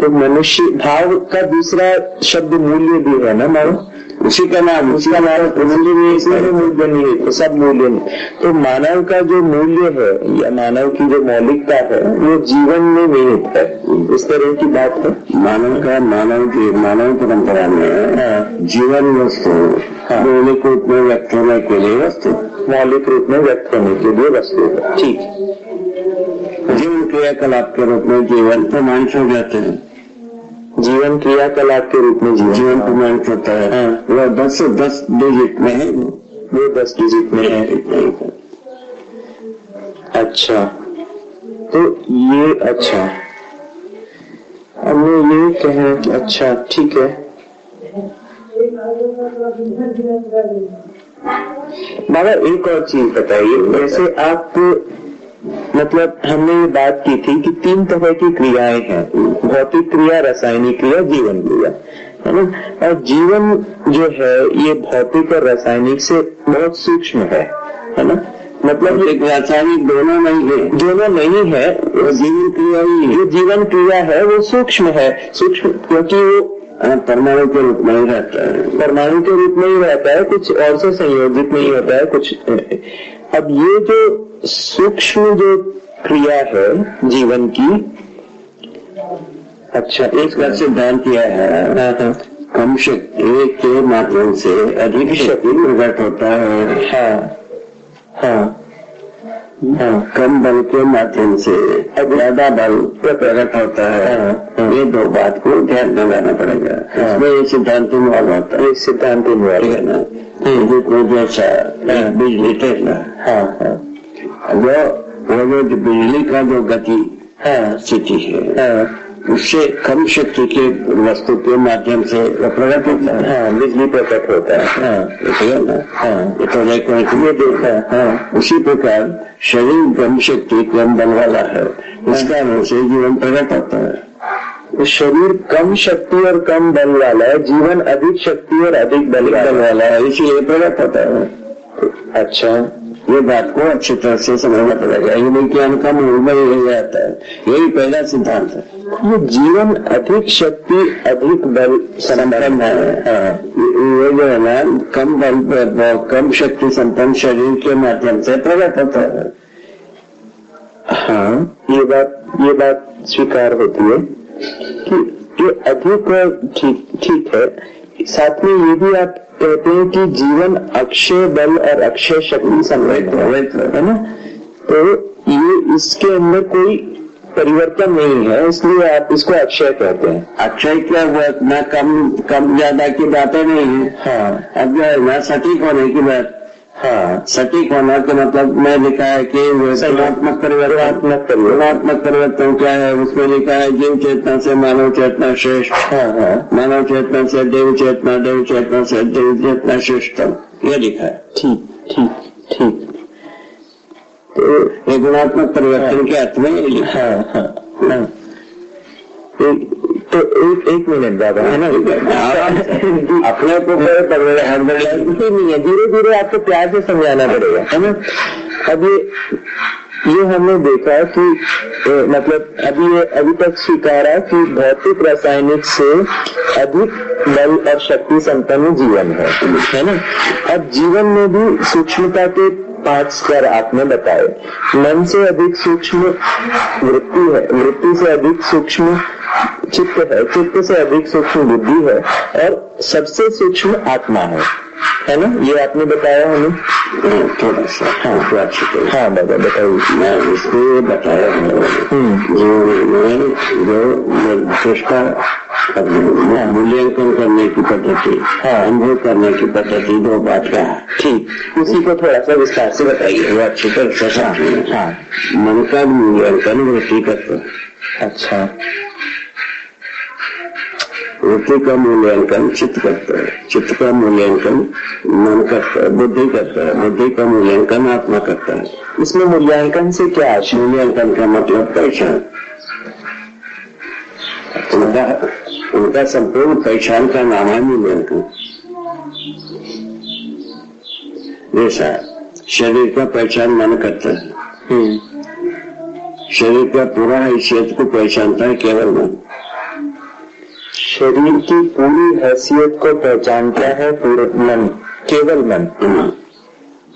तो मनुष्य भाव का दूसरा शब्द मूल्य भी है ना मानो, उसी का नाम मूल्य नहीं, इसमें भी मूल्य नहीं है तो सब मूल्य नहीं। तो मानव का जो मूल्य है या मानव की जो मौलिकता है वो जीवन में निहित है, इस तरह की बात है। मानव परंपरा में जीवन वस्तु मौलिक रूप में व्यक्त होने के लिए वस्तु, मौलिक रूप में व्यक्त होने के लिए वस्तु, ठीक। जीवन क्रियाकलाप के रूप में जीवन प्रमाणित हो जाते हैं, जीवन क्रियाकलाप के रूप में जीवन प्रमाणित होता है। वो 10 डिजिट में है, वो 10 डिजिट में है। अच्छा, तो ये अच्छा हमने ये कहें, अच्छा ठीक है। बाबा एक और चीज बताइए, जैसे आप मतलब हमने ये बात की थी कि 3 तरह की क्रियाएं हैं, भौतिक क्रिया, रासायनिक क्रिया, जीवन क्रिया, है ना। और जीवन जो है ये भौतिक और रासायनिक से बहुत सूक्ष्म है ना। मतलब एक रासायनिक दोनों नहीं है, वो जीवन क्रिया ही, जो जीवन क्रिया है वो सूक्ष्म है, सूक्ष्म क्योंकि वो परमाणु के रूप में ही रहता है, परमाणु के रूप में ही रहता है, कुछ और से संयोजित नहीं होता है कुछ। अब ये जो सूक्ष्म जो क्रिया है जीवन की, अच्छा इसका सिद्धांत किया है कम शक्ति के माध्यम से अधिक शक्ति प्रकट होता है। कम बल के माध्यम से ज्यादा बल प्रकट होता है। ये 2 बात को ध्यान में लाना पड़ेगा, इसमें ये सिद्धांत इन्वॉल्व होता है, सिद्धांत इन्वॉल्व है ना। को जैसा बिजली टेस्ला, वो जो बिजली का जो गति स्थिति है उससे कम शक्ति के वस्तु के माध्यम से प्रकट होता है, बिजली प्रकट होता है। ये तो ये देखा है। उसी प्रकार शरीर कम शक्ति कम बल वाला है, इस कारण से जीवन प्रकट होता है। शरीर कम शक्ति और कम बल वाला है, जीवन अधिक शक्ति और अधिक बल वाला है, इसीलिए प्रकट होता है। अच्छा, ये बात को अच्छी तरह से समझना पड़ेगा, ये विज्ञान का मूल में यही आता है, यही पहला सिद्धांत है। ये जीवन अधिक शक्ति अधिक बल संपन्न है। ये जो है ना कम बल कम शक्ति संपन्न शरीर के माध्यम से प्रकट होता है। हाँ, ये बात स्वीकार होती है कि ये अधिक और ठीक है। साथ में ये भी आप कहते हैं कि जीवन अक्षय बल और अक्षय शक्ति समृद्ध है ना। तो ये इसके अंदर कोई परिवर्तन नहीं है, इसलिए आप इसको अक्षय कहते हैं। अक्षय क्या हुआ ना, कम ज्यादा की बातें नहीं है। अब जो है ना सटीक होने की बात, सटीक होना के मतलब में लिखा है कि गुणात्मक परिवर्तन क्या है, उसमें लिखा है जीव चेतना से मानव चेतना श्रेष्ठ, मानव चेतना से देव चेतना, देव चेतना से देव चेतना श्रेष्ठतम, ये लिखा है। ठीक। तो ये गुणात्मक परिवर्तन के अर्थ में ये लिखा है। तो एक मिनट बाबा, है ना, अपने को नहीं है, धीरे धीरे आपको प्यार से समझाना पड़ेगा, है ना। अब ये हमने देखा कि मतलब अभी तक स्वीकारा कि भौतिक रासायनिक से अधिक बल और शक्ति संपन्न जीवन है ना। अब जीवन में भी सूक्ष्मता के 5 स्तर आपने बताए। मन से अधिक सूक्ष्म वृत्ति है, वृत्ति से अधिक सूक्ष्म चित्त है, चित्त से अधिक सूक्ष्म बुद्धि है, और सबसे सूक्ष्म आत्मा है ना। ये आपने बताया हमें थोड़ा सा। हाँ बाबा बताइए। मैं इसको बताया जो मूल्यांकन करने की पद्धति, अनुभव करने की पद्धति, 2 बात का है। ठीक, उसी को थोड़ा सा विस्तार से बताइए। वो अच्छी तरह से मन का मूल्यांकन वृत्ति करता है। अच्छा, वृत्ति का मूल्यांकन चित्त करता है, चित्त का मूल्यांकन मन करता है, बुद्धि करता है, बुद्धि का मूल्यांकन आत्मा करता है। इसमें मूल्यांकन से क्या है? मूल्यांकन का मतलब पहचान, उनका संपूर्ण पहचान का नाम है मूल्यांकन। जैसा शरीर का पहचान मन करता है, शरीर का पूरा हैसियत को पहचानता है केवल मन। शरीर की पूरी हैसियत को पहचानता है पूरे मन, केवल मन।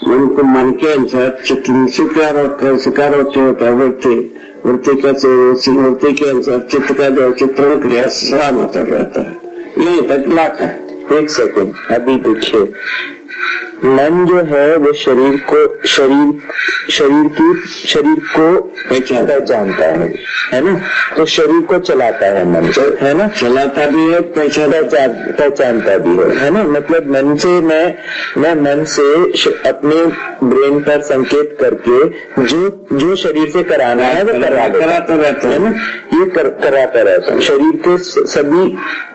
मन को मन के अनुसार स्वीकार होता है वृत्ति का वृत्ति के अनुसार चित्त का जो चित्रण क्रिया सलाम होता रहता है। यही तक लाख है। एक सेकंड, अभी देखिए, मन जो है वो शरीर को पहचानता है ना, तो शरीर को चलाता है मन, है ना, चलाता भी है पहचानता भी है ना। मतलब मन से मैं मन से अपने ब्रेन पर संकेत करके जो शरीर से कराना है वो कराता रहता है ना, ये कराता रहता है। शरीर के सभी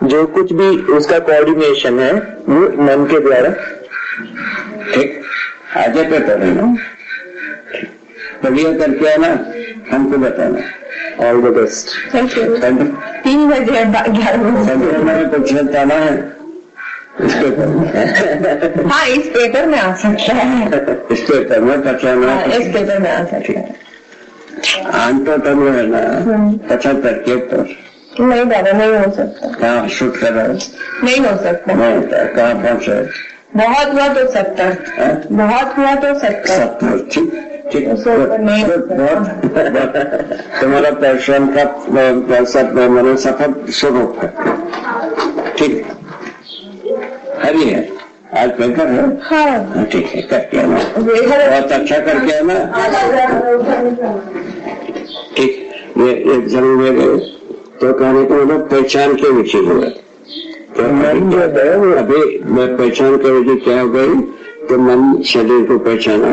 जो कुछ भी उसका कोऑर्डिनेशन है वो मन के द्वारा। ठीक, आगे पे करें ना, बढ़िया करके आना, हमको बताना। All the best. Thank you. 3 बजे 11 बजे तो खेलता है इस पेपर में। हाँ, इस पेपर में आ सकता है, इस पेपर में पचाना, इस पेपर में आ सकता है। आंटो तब है ना 75 के पर नहीं दादा, नहीं हो सकता। कहाँ शूट कर रहा है? नहीं हो सकता। नहीं होता, कहाँ पहुँचे? बहुत हुआ तो 70, बहुत हुआ तो 70। ठीक ठीक, नहीं। तुम्हारा परिश्रम का मैंने सफल स्वरूप है। ठीक हरी है, आज पेपर है। हाँ ठीक है, करके आना, बहुत अच्छा करके आना। ठीक, ये जरूर है। तो कहने को मतलब पहचान के विषय हुआ, तो मन जो है वो अभी मैं पहचान करेगी क्या हो गई, तो मन शरीर को पहचाना,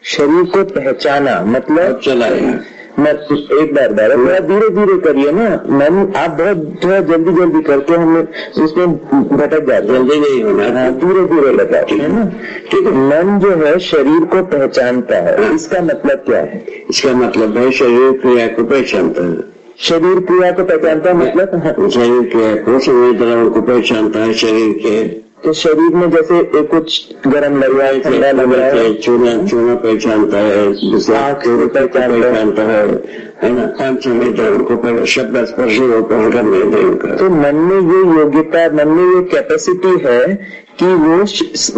शरीर को पहचाना मतलब चलाया। मैं एक बार थोड़ा धीरे धीरे करिए ना। मन आप बहुत थोड़ा जल्दी करके हमें उसमें भटक जाते, जल्दी नहीं होना, धीरे धीरे लगाते है ना। ठीक है, मन जो है शरीर को पहचानता है, इसका मतलब क्या है? इसका मतलब है शरीर क्रिया को पहचानता है। शरीर क्रिया को पहचानता है मतलब शरीर क्रिया को संवेदनाओं को पहचानता है। शरीर के तो शरीर में जैसे कुछ गर्म लग रहा है, ठंडा लग रहा है, चूना पहचानता है, दूसरा पहचानता है ना। 5 संवेदनाओं को शब्द स्पर्श करने देगा। तो मन में ये योग्यता, मन में ये कैपेसिटी है कि वो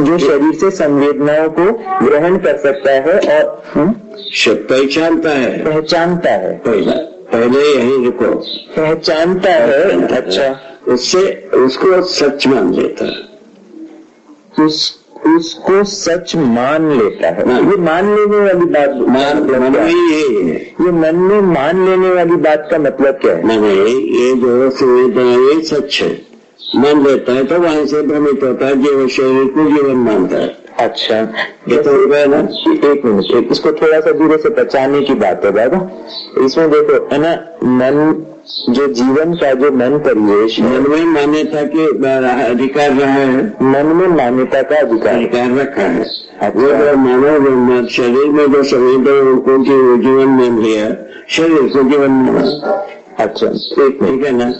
जो शरीर से संवेदनाओं को ग्रहण कर सकता है और पहचानता है। पहले यही रुको, पहचानता है। अच्छा, उससे उसको सच मान लेता है, उसको सच मान लेता है। ये मान लेने वाली बात, ये मन में मान लेने वाली बात का मतलब क्या है? नहीं, ये जो संवेदना ये सच है, मान लेता है तो वहीं से भ्रमित होता है, जो शरीर को जीवन मानता है। अच्छा, ये तो है ना। 1 मिनट, इसको थोड़ा सा धीरे से पहचानने की बात है बाबा। इसमें देखो है ना, मन जो जीवन का जो मन परिवेश, मन में मान्यता के अधिकार रहा है, मन में मान्यता का अधिकार रखा है। वो मानव शरीर में जो संवेदनाओं को जीवन मान लिया, शरीर को जीवन माना। अच्छा, एक ठीक है ना,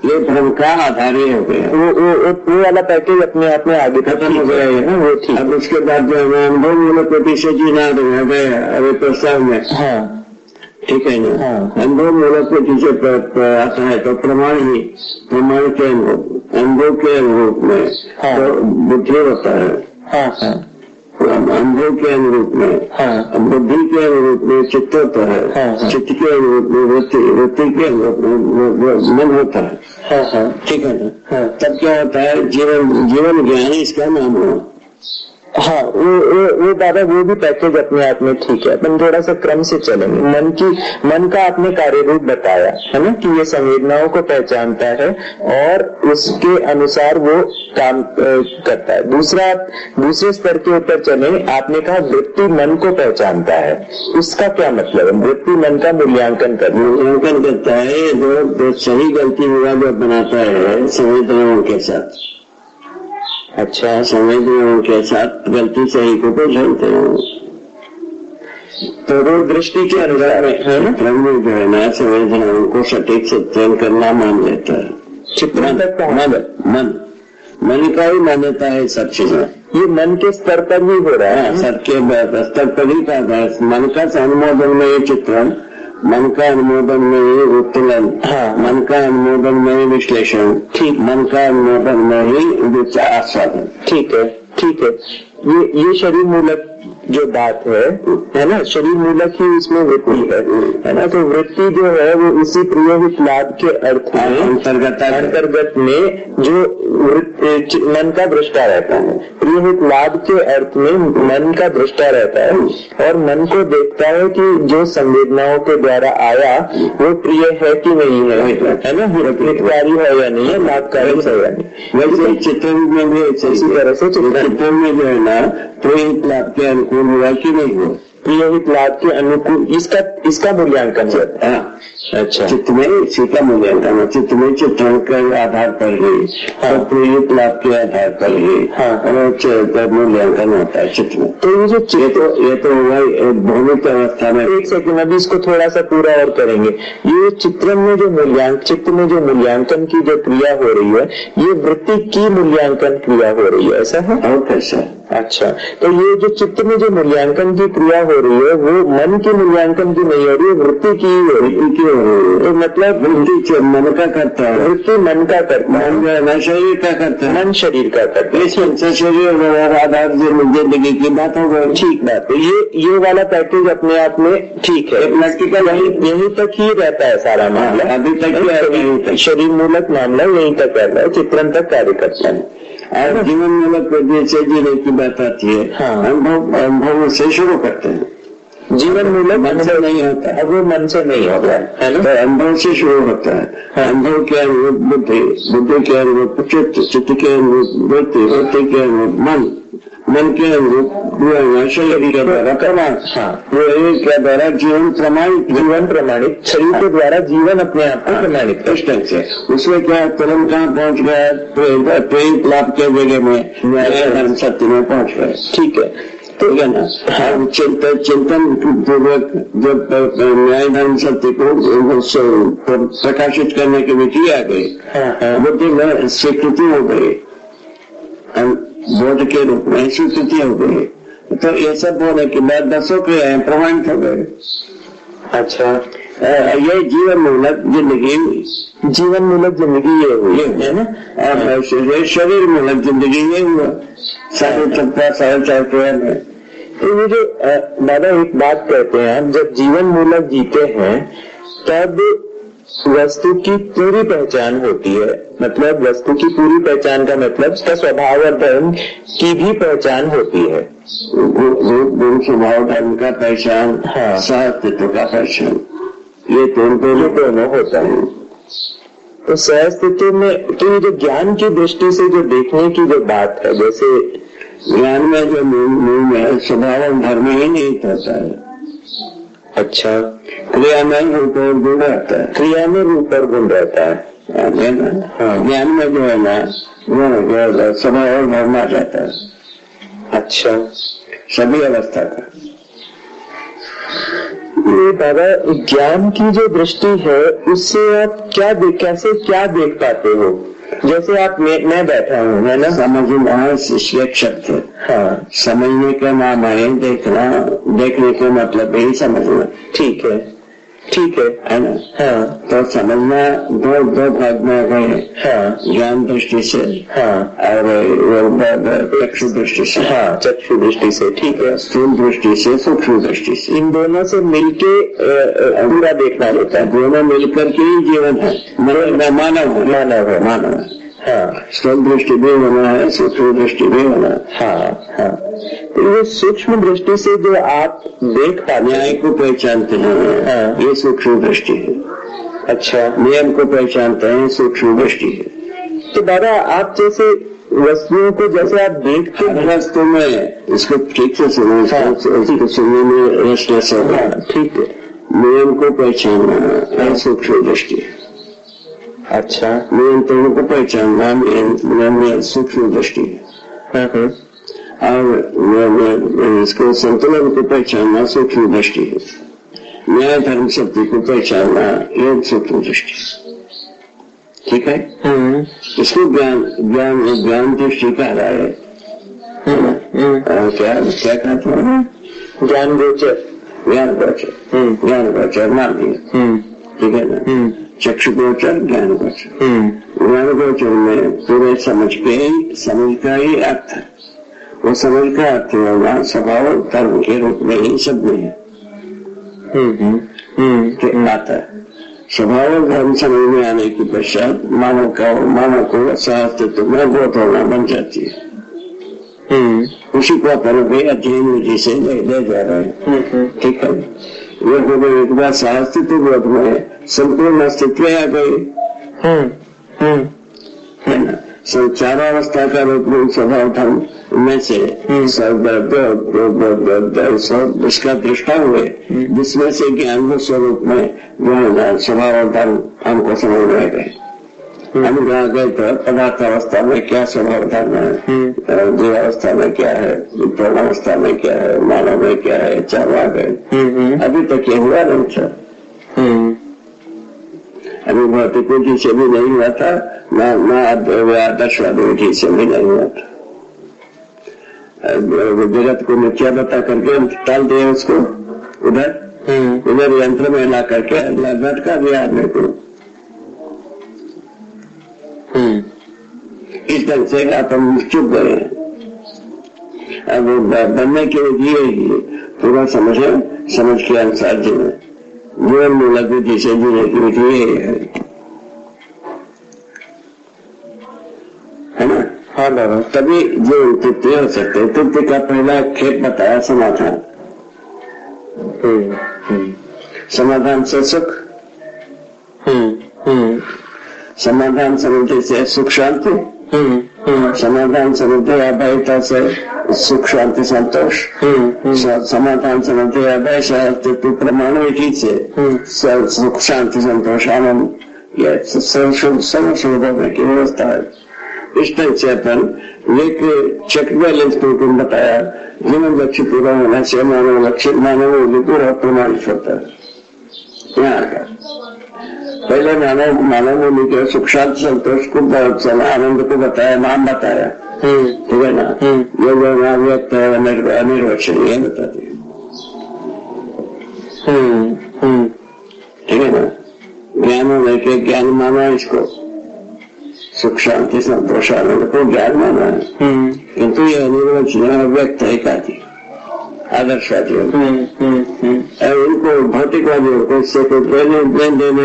ये भ्रम का आधार ही हो गया। वो वाला पैकेज अपने आप में आगे खत्म हो गया है ना, वो ठीक। अब उसके बाद जो है अनुभव कोटि से जीना गया अभी प्रस्ताव में। हाँ ठीक है ना। हाँ। अनुभव मूलक कोटि से आता है तो प्रमाण के अनुभव के अनुरूप में तो बुद्धि होता है। हाँ, अनुभव के अनुरूप में, बुद्धि के अनुरूप में चित्त होता है, चित्त के अनुरूप में वृत्ति के अनुरूप में मन होता है। ठीक है ना। तब क्या होता है, जीवन ज्ञान इसका नाम हो। हाँ, वो दादा वो भी पैकेज अपने आप में ठीक है। अपन थोड़ा सा क्रम से चलेंगे। मन का आपने कार्य रूप बताया है ना, कि ये संवेदनाओं को पहचानता है और उसके अनुसार वो काम करता है। दूसरे स्तर के ऊपर चले, आपने कहा वृत्ति मन को पहचानता है, उसका क्या मतलब है? वृत्ति मन का मूल्यांकन करता है, जो सही गलती विवाद बनाता है संवेदनाओं के साथ। अच्छा, संवेदनाओं के साथ गलती सही को पहचानते हैं। तो वो दृष्टि के अनुसार ब्रह्म जो है ना, संवेदनाओं को सटीक सत्यान करना मान लेता है। चित्रण तक मन का ही मान्यता है सब चीजें। ये मन के स्तर पर ही हो रहा है, सबके स्तर पर ही का मन का अनुमोदन में ये चित्रण मन का अनुमोदन में ही उत्तोलन, हाँ। मन का अनुमोदन में ही विश्लेषण, ठीक। मन का अनुमोदन में ही विचार आस्वादन। ठीक है, ठीक है। ये शरीर मूलक जो बात है ना, शरीर मूलक ही इसमें वृत्ति है ना। तो वृत्ति जो है वो इसी प्रियहित लाभ के अर्थ में अंतर्गत में जो मन का दृष्टा रहता है, प्रियहित लाभ के अर्थ में मन का दृष्टा रहता है और मन को देखता है कि जो संवेदनाओं के द्वारा आया वो प्रिय है कि नहीं है ना, हितकारी है या नहीं है, लाभकारी है या नहीं। वैसे चित्र में भी इसी तरह से चित्र में जो है ना प्रियहित लाभ के अनुकूल हुआ कि नहीं हुआ, प्रियहित लाभ के अनुकूल इसका मूल्यांकन होता है। अच्छा, चित्त में इसी का मूल्यांकन है, चित्त में चित्रण के आधार पर ही, हाँ। प्रेरित लाभ के आधार पर ही, हाँ। और मूल्यांकन होता है चित्त में। तो ये जो ये तो हुआ भौमिक अवस्था में। एक सेकंड, अभी इसको थोड़ा सा पूरा और करेंगे। ये चित्र में जो चित्त में जो मूल्यांकन की जो क्रिया हो रही है, ये वृत्ति की मूल्यांकन क्रिया हो रही है, ऐसा है? और कैसा? अच्छा, तो ये जो चित्त में जो मूल्यांकन की क्रिया हो रही है वो मन की मूल्यांकन की नहीं हो रही है, वृत्ति की हो रही है। तो मतलब वृत्ति मन का करता है, वृत्ति मन का करता है, मन शरीर का करता है, मन शरीर का करता है। शरीर आधार जिंदगी की बात हो गई, ठीक बात है। ये वाला पैकेज अपने आप में ठीक है, प्रैक्टिकल यहीं तक ही रहता है सारा मामला। अभी तक शरीर मूलक मामला यहीं तक रहता है, चित्रण तक कार्य करता है। और जीवन मूलक जैसे जीने की बात आती है, हाँ। अनुभव से शुरू करते हैं। जीवन मूलक मन से नहीं होता है, वो मन से नहीं होता है ना, तो अनुभव से शुरू होता है। हाँ। अनुभव के अनुरूप बुद्धि, बुद्धि के अनुरूप चित्त, चित्त के अनुरूप वृत्ति, वृत्ति के अनुरूप मन के अनुरूप शरीर के द्वारा प्रमाण, शरीर के द्वारा जीवन प्रमाणित, शरीर के द्वारा जीवन अपने आप को प्रमाणित इस ढंग से। उसमें क्या तुरंत कहाँ पहुँच गया, प्रेरित लाभ के जगह में न्याय धर्म सत्य में पहुँच गए। ठीक है, तो है ना, चिंतन पूर्वक जब न्याय धर्म सत्य को प्रकाशित करने के लिए किया गई, बुद्धि में स्वीकृति हो गई, बोध के रूप में स्वीकृति हो गई, तो ये सब होने के बाद 10 क्रियाएं प्रमाणित हो गए। अच्छा, ये जीवन मूलक जिंदगी ये हुई है ना, शरीर मूलक जिंदगी ये हुआ 4.5 क्रिया में। तो ये जो दादा एक बात कहते हैं, हम जब जीवन मूलक जीते हैं तब वस्तु की पूरी पहचान होती है, मतलब वस्तु की पूरी पहचान का मतलब उसका स्वभाव और धर्म की भी पहचान होती है। गुण स्वभाव धर्म का पहचान, हाँ। सहअस्तित्व का पहचान, ये दोनों होता है। तो सहअस्तित्व में तो ये जो ज्ञान की दृष्टि से जो देखने की जो बात है, जैसे ज्ञान में जो मूल में स्वभाव और धर्म ही नहीं होता है। अच्छा, क्रिया में रूप और गुण रहता है, क्रिया में रूप और गुण रहता है, हाँ। ज्ञान में जो है ना वो स्वभाव और धर्म आ जाता है। अच्छा, सभी अवस्था का। ये दादा ज्ञान की जो दृष्टि है उससे आप कैसे क्या देख पाते हो? जैसे आप मैं बैठा हूँ, है ना, समझना शब्द, हाँ। समझने का नाम है देखना, देखने का मतलब यही समझना। ठीक है ना, हाँ। तो समझना दो भाग में गए, हाँ। ज्ञान दृष्टि से, हाँ। और चक्षु दृष्टि से, हाँ, चक्षु दृष्टि से, ठीक है, स्थूल दृष्टि से, सूक्ष्म दृष्टि से, इन दोनों से मिलके पूरा देखना होता है। दोनों मिलकर के ही जीवन है, मानव है। हाँ, स्थूल दृष्टि भी होना है, सूक्ष्म दृष्टि भी होना है। हाँ। तो ये सूक्ष्म दृष्टि से जो आप देख पाते, न्याय को पहचानते हैं, हाँ। ये सूक्ष्म दृष्टि है। अच्छा, नियम को पहचानते हैं, सूक्ष्म दृष्टि है। तो दादा आप जैसे वस्तुओं को जैसे आप देखते हैं, वस्तु में इसको ठीक से सुनो, इसको सुनने में रेस्टलेस होगा, ठीक है, नियम को पहचानना सूक्ष्म दृष्टि है। अच्छा, नियंत्रण को पहचानना सूक्ष्म दृष्टि है, और इसको संतुलन को पहचानना सूक्ष्म दृष्टि है। न्याय धर्म सत्य को पहचानना ये सूक्ष्म दृष्टि, ठीक है। इसको ज्ञान दृष्टि कह रहा है। क्या कहते हैं? ज्ञान गोचर, ज्ञान गोचर मान लिया, ठीक है ना। चक्षु गोचर, ज्ञान गोचर। ज्ञान गोचर में पूरे समझ का ही अर्थ है। वो समझ का अर्थ होना स्वभाव धर्म के रूप में ही सब में आता है। स्वभाव धर्म समझ में आने के पश्चात मानव को सहअस्तित्व में बोध होना बन जाती है। उसी को अपन भी अध्ययन विधि से ले जा रहे हैं, ठीक है। ये होने एक बार सहअस्तित्व बोध में संपूर्ण अस्तित्व आ गई, है ना। संचारावस्था का रूप में स्वभाव धर्म में से उसका दृष्टा हुए, जिसमें से ज्ञान स्वरूप में जो है ना स्वभाव धर्म हमको समझ में गए। हम जहाँ गए तो पदार्थ अवस्था में क्या स्वभाव धर्म है, जीव अवस्था में क्या है, विप्रण अवस्था में क्या है, मानव में क्या है, चार आ गए। अभी तक ये हुआ नहीं था, अभी भौतिक विधि से भी नहीं हुआ था, ना आदर्शवादी विधि से भी नहीं हुआ था। जगत को मिथ्या बता करके टाल दिया उसको, उधर यंत्र में ला करके लटका दिया आदमी को। इस तरह से अपन चुप गए। अब बनने के लिए पूरा समझ के अनुसार जीवन मूलक विधि से जीने की विधि है ना। हाँ बाबा, तभी जो तृप्ति हो सकते। तृप्ति का पहला खेत बताया समाधान। समाधान से सुख, समाधान समृद्धि से सुख शांति, समाधान समृद्धि अभयता से सुख शांति संतोष, समाधान समृद्धि अभय अस्तित्व प्रमाण विधि से सुख शांति संतोष आनंद, यह सर्वशोधों की व्यवस्था है। इस तरह से अपन एक चेक बैलेंस प्रोग्राम बताया। जीवन लक्ष्य पूरा होना से मानव लक्ष्य मानव पूरा प्रमाणित होता है। यहाँ पहले मानव मूल्य के सुख शांति संतोष को आनंद को बताया, नाम बताया, ठीक है ना। ये जो नाम व्यक्त है अनिर्वचनीय बताते हैं, ठीक है ना। ज्ञान होने के ज्ञान माना इसको, सुख शांति संतोष आनंद को ज्ञान माना है, किंतु ये अनिर्वचनीय व्यक्त है काफी आदर्शवादियों उनको भौतिकवादियों को इससे कोई लेन देन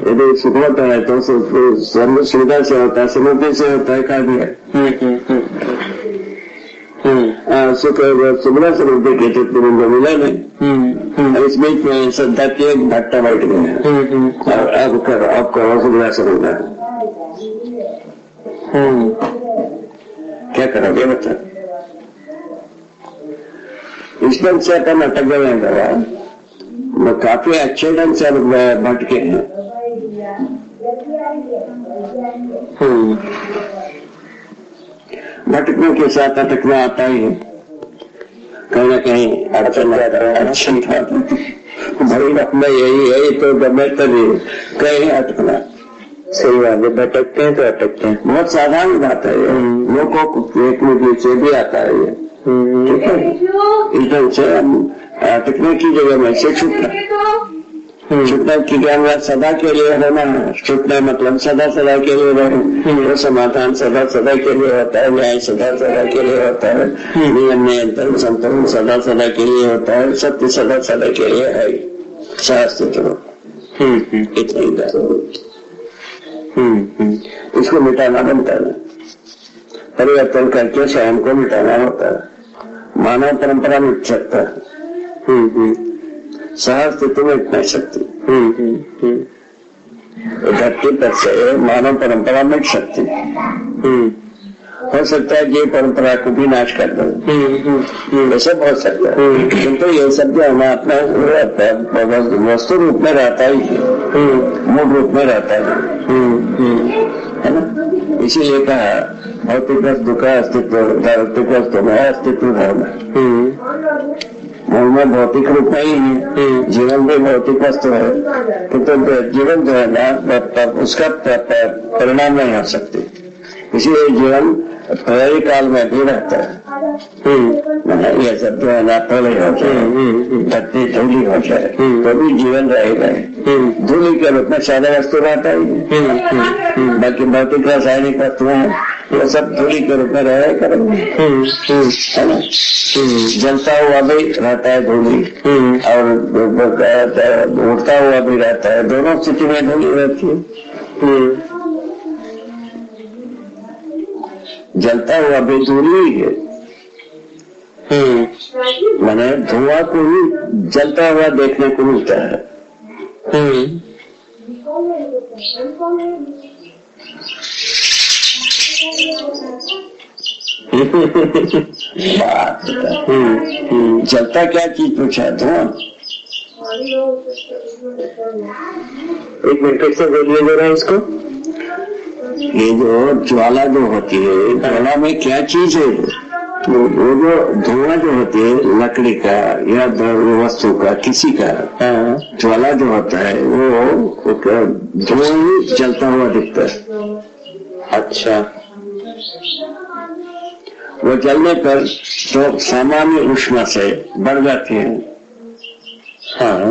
यदि सुख होता है तो सुविधा से होता है, समृद्धि से होता है, कार्य सुख सुविधा समृद्धि के चित्र को मिला नहीं। इस बीच में श्रद्धा की एक भट्टा बैठ गए हैं और अब आपको सुविधा समझना है, क्या करोगे बच्चा। इस ढंग से अपन अटक गए हैं बाबा, काफी अच्छे ढंग से भटके हैं। भटकने के साथ अटकना आता ही है, कहीं ना कहीं अड़चन अच्छी भाई अपना यही तो बेहतर कहीं अटकना। सही बात है, भटकते हैं तो अटकते हैं, बहुत साधारण बात है ये, लोगों को एक मिनट से भी आता है ये, ठीक है। इस ढंग से अटकने की जगह में से छूटना की ज्ञान सदा के लिए होना है। छूटना मतलब सदा सदा के लिए रहे, वो समाधान सदा सदा के लिए होता है, न्याय सदा सदा के लिए होता है, नियम नियंत्रण संतुलन सदा सदा के लिए होता है, सत्य सदा सदा के लिए है। शास्त्र इतना इसको मिटाना बनता है, परिवर्तन करके स्वयं को मिटाना होता है। मानव परंपरा मिट सकता है, सहअस्तित्व मिट नहीं सकती। धरती पर से मानव परंपरा मिट सकती, हो सकता है ये परंपरा को भी नाश कर दो, ये सब हो सकता है, किंतु ये सब जो हमारा अपना वस्तु रूप में रहता ही है, मूल रूप में रहता है ना। इसीलिए कहा भौतिक वस्तु का अस्तित्व, भौतिक वस्तु में अस्तित्व धर्म है, भौतिक रूप में ही है। जीवन भी भौतिक वस्तु है, किंतु जीवन जो है ना उसका परिणाम नहीं हो सकती, इसलिए जीवन प्रलय काल में भी रहता है। ये सब जो है ना प्रलय हो जाए, धरती धूली हो जाए तो भी जीवन रहेगा। धूली के रूप में सारे वस्तु रहता ही, बाकी भौतिक रासायनिक वस्तुएं वो सब धूली के रूप में रहे करेंगे, है ना। जलता हुआ भी रहता है धूली और उड़ता हुआ भी रहता है, दोनों स्थिति में धूली रहती है। जलता हुआ भी धूली ही है, मैंने धुआं को ही जलता हुआ देखने को मिलता है। जलता क्या चीज पूछा? धुआं। एक मिनट फिर से बोलिए जरा इसको। ये जो ज्वाला जो होती है, ज्वाला में क्या चीज है? वो जो धुआं जो होती है लकड़ी का या वस्तु का, किसी का, ज्वाला जो होता है वो धुआं ही जलता हुआ दिखता है। अच्छा। वो जलने पर तो सामान्य ऊष्मा से बढ़ जाती है। हाँ,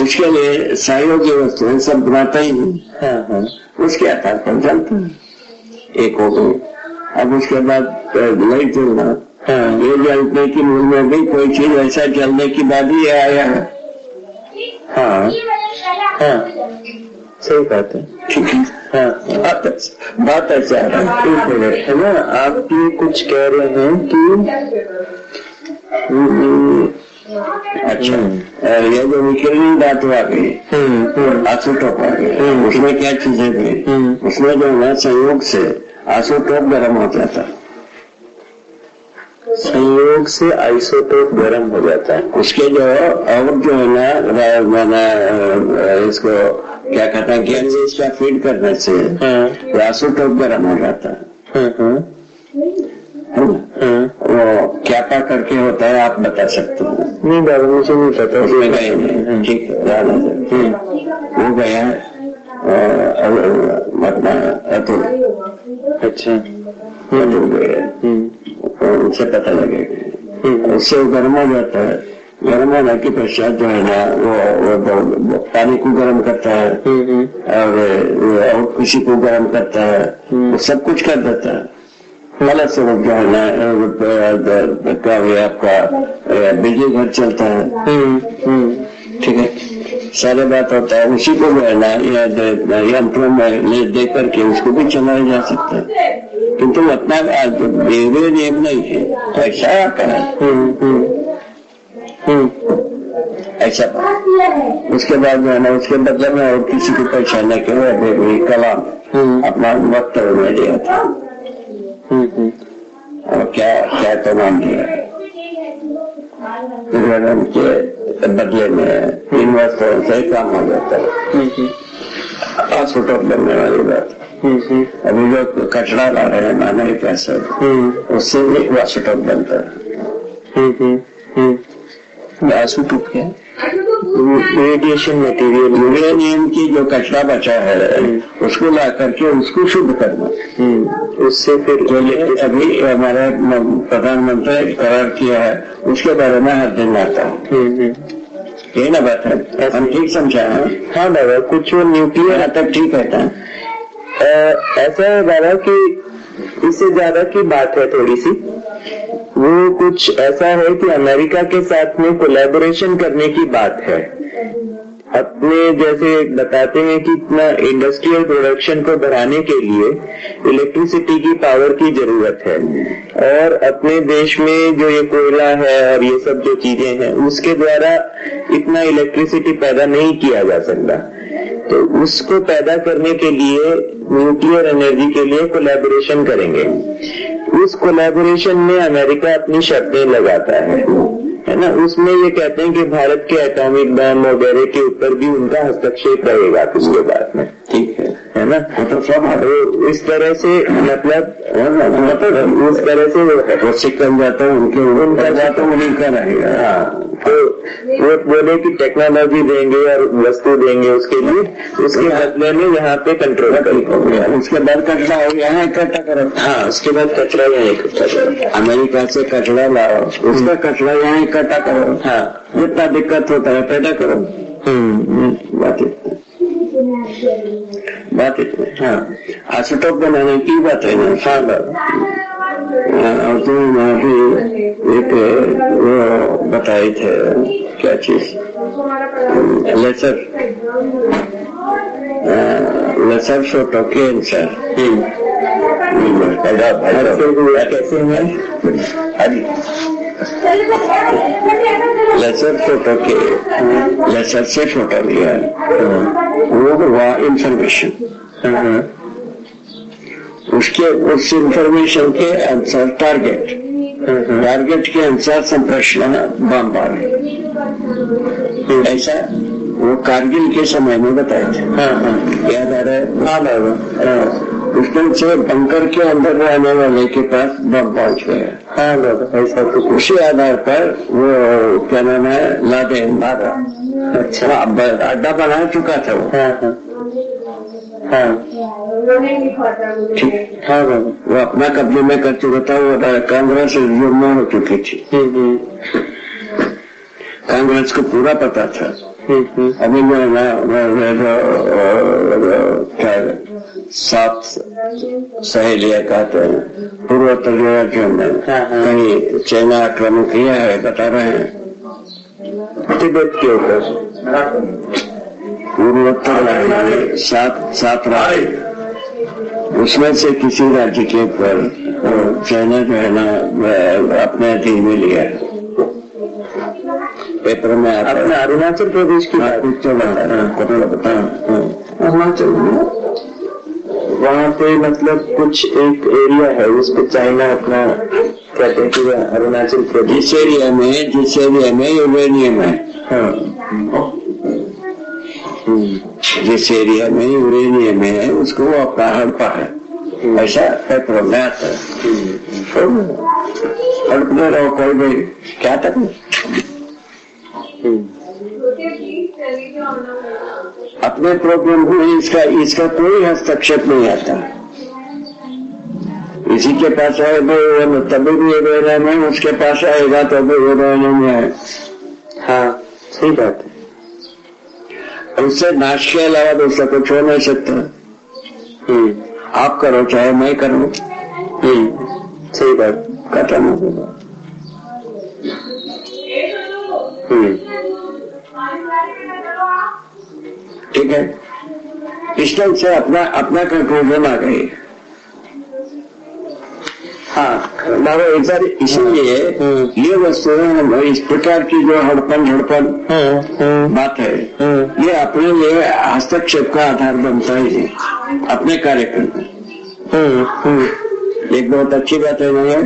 उसके लिए सहयोगी वस्तुएं सब बनाता ही नहीं। उसके आधार पर जलता है, एक हो गई। अब उसके बाद लाइट जलना, ये जलने की मूल में भी कोई चीज ऐसा जलने की बाद ही आया है। हाँ, सही बात है। ठीक है, बात ऐसा है ना। आप ये कुछ कह रहे हैं कि अच्छा, ये जो विकिरणीय धातु आ गई, आइसोटोप आ गई, उसमें क्या चीजें गई? उसमें जो है संयोग से आइसोटोप गर्म हो जाता है। संयोग से आइसोटोप गर्म हो जाता है। उसके जो और जो है ना इसको क्या कहते हैं, गैस इसका फीड करने से आइसोटोप गर्म हो जाता है। वो क्या पा करके होता है आप बता सकते हो? नहीं बाबा, मुझे नहीं पता। उसमें गए नहीं। ठीक है, वो गया अपना अतुल। अच्छा, अतुल गया, उनसे पता लगेगा। उससे वो गर्म हो जाता है। गर्म होने के पश्चात जो है ना वो पानी को गर्म करता है और किसी को गर्म करता है, वो सब कुछ कर देता है। मतलब से वो जो है ना क्या हुआ आपका बिजली घर चलता है। ठीक है, सारे बात होता है। उसी को जो है ना यंत्रों में देख करके उसको भी चलाया जा सकता है, किंतु उतना नियम नहीं है। ऐसा आता है, ऐसा। उसके बाद जो है ना उसके बदले में और किसी को पहचानने के लिए कलाम अपना वक्तव्य में दिया था। और क्या तो नाम दिया के बदले में इन वस्तुओं से काम हो जाता है। आइसोटोप बनने वाली बात। अभी जो कचरा ला रहे हैं मानव कैसे, उससे भी आइसोटोप बनता है। आइसोटोप क्या? Radiation material. यूरेनियम की जो कचरा बचा है उसको ला करके उसको शुद्ध करना, उससे फिर अभी हमारे प्रधानमंत्री करार किया है, उसके बारे में हर दिन आता है। यही ना बात है, हम ठीक समझा है? हाँ बाबा, कुछ वो न्यूक्लियर तक ठीक रहता है। ऐसा है बाबा कि इससे ज्यादा की बात है थोड़ी सी। वो कुछ ऐसा है कि अमेरिका के साथ में कोलैबोरेशन करने की बात है। अपने जैसे बताते हैं कि इतना इंडस्ट्रियल प्रोडक्शन को बढ़ाने के लिए इलेक्ट्रिसिटी की पावर की जरूरत है, और अपने देश में जो ये कोयला है और ये सब जो चीजें हैं उसके द्वारा इतना इलेक्ट्रिसिटी पैदा नहीं किया जा सकता। तो उसको पैदा करने के लिए न्यूक्लियर एनर्जी के लिए कोलैबोरेशन करेंगे। उस कोलैबोरेशन में अमेरिका अपनी शर्तें लगाता है ना। उसमें ये कहते हैं कि भारत के एटॉमिक बम वगैरह के ऊपर भी उनका हस्तक्षेप रहेगा उसके बाद में। ठीक है। है ना? तो सब इस तरह से मतलब उस तरह से वो सिकल जाता है उनके जाता उन्हीं का रहेगा। तो वो बोले कि टेक्नोलॉजी देंगे और वस्तु देंगे उसके लिए, उसके बदले में यहाँ पे कंट्रोल करेंगे। उसके बाद कचरा यहाँ इकट्ठा करो। हाँ, उसके बाद कचरा यहाँ इकट्ठा करो। अमेरिका से कचरा लाओ, उसका कचरा यहाँ इकट्ठा करो। हाँ, जितना दिक्कत होता है पैदा करो। बात इतनी। हाँ, आइसोटोप बनाने की बात है ना। और तुम वहाँ भी एक वो बताए थे क्या चीज, लेसर फोटो कैंसर। कैसे है? लेसर फोटो के लेसर से फोटो लिया, वो हुआ इंफॉर्मेशन। उसके उस इंफॉर्मेशन के अनुसार टारगेट के अनुसार संप्रेषण बम। ऐसा वो कारगिल के समय में बताए थे। याद आ रहा है? उसमें से बंकर के अंदर रहने वाले के पास बम पहुंच गया। ऐसा कुछ। उसी आधार पर वो क्या नाम है, लादेन मारा। अच्छा, अड्डा बना चुका था वो। ठीक। हाँ, वो अपना कब्जे में कर चुका था। वो कांग्रेस जुर्मा हो चुकी थी। कांग्रेस को पूरा पता था। अभी क्या 7 सहेलियां कहते हैं पूर्वोत्तर राज्यों में कहीं चाइना आक्रमण किया है, बता रहे हैं। तिब्बत के ऊपर पूर्वोत्तर राज्य में 7 राज्य, उसमें से किसी राज्य के ऊपर चाइना जो है ना अपने अधीन में लिया। पेपर में अपने अरुणाचल प्रदेश की अरुणाचल वहाँ पे मतलब कुछ एक एरिया है उस पे चाइना अपना कहते हैं कि अरुणाचल प्रदेश। जिस एरिया में यूरेनियम है, जिस एरिया में यूरेनियम है उसको वो अपना हड़पा है। ऐसा पेपर में आता है। हड़पने रहो कोई भी क्या तक अपने प्रॉब्लम में इसका कोई हस्तक्षेप नहीं आता। इसी के पास आए तभी भी यूरेनियम है, उसके पास आएगा तो भी यूरेनियम है। हाँ, सही बात है। उससे नाश के अलावा दूसरा कुछ हो नहीं सकता। आप करो चाहे मैं करूं। सही बात। खत्म हो गया। ठीक है, इस टाइम से अपना कंक्लूजन आ गई। हाँ, एक बार इसीलिए ये वस्तुएं इस प्रकार की जो हड़पन बात है, ये अपने लिए हस्तक्षेप का आधार बनता है अपने कार्यक्रम में। एक बहुत अच्छी बात है नहीं है?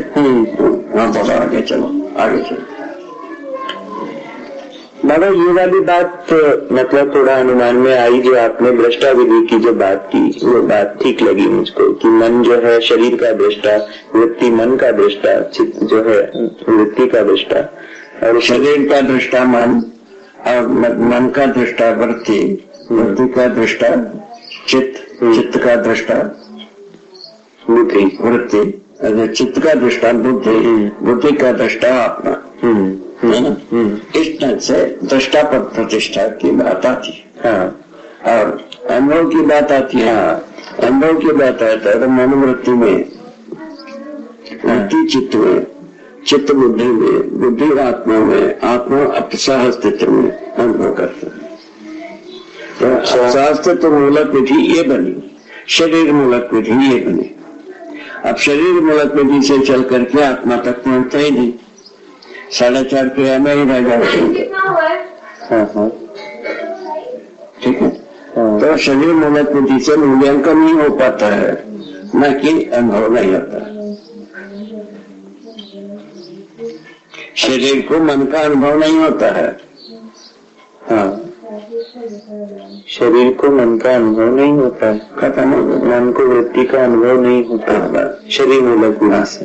हाँ, बहुत आगे चलो। बाबा, ये वाली बात मतलब थोड़ा अनुमान में आई जो आपने दृष्टा विधि की जो बात की, वो बात ठीक लगी मुझको कि मन जो है शरीर का दृष्टा, वृत्ति मन का दृष्टा, चित्त जो है वृत्ति का दृष्टा, और शरीर का दृष्टा मन, और मन का दृष्टा वृत्ति, वृत्ति का दृष्टा चित्त, चित्त का दृष्टा बुद्धि, वृत्ति, चित्त का दृष्टा बुद्धि, बुद्धि का दृष्टा आत्मा, है ना? इस तरह से दृष्टा पर प्रतिष्ठा की बात आती है। हाँ, और अनुभव की बात आती है। अनुभव की बात आता है तो मनोवृत्ति में, वृत्ति चित्त में, चित्त बुद्धि में, बुद्धि आत्मा में, आत्मा अपसह अस्तित्व में अनुभव करता है। तो शास्त्र मूलक विधि ये बनी, शरीर मूलक विधि ये बनी। अब शरीर मूलक विधि से चल करके आत्मा तक पहुंचता ही नहीं, 4.5 क्रिया में ही रह जाते। ठीक है, तो शरीर मूलक विधि से मूल्यांकन नहीं हो पाता है, न कि अनुभव नहीं होता। शरीर को मन का अनुभव नहीं होता है। हाँ, शरीर को मन का अनुभव नहीं होता है, खत्म हो गया। मन को वृत्ति का अनुभव नहीं होता शरीर मूलक विधि से।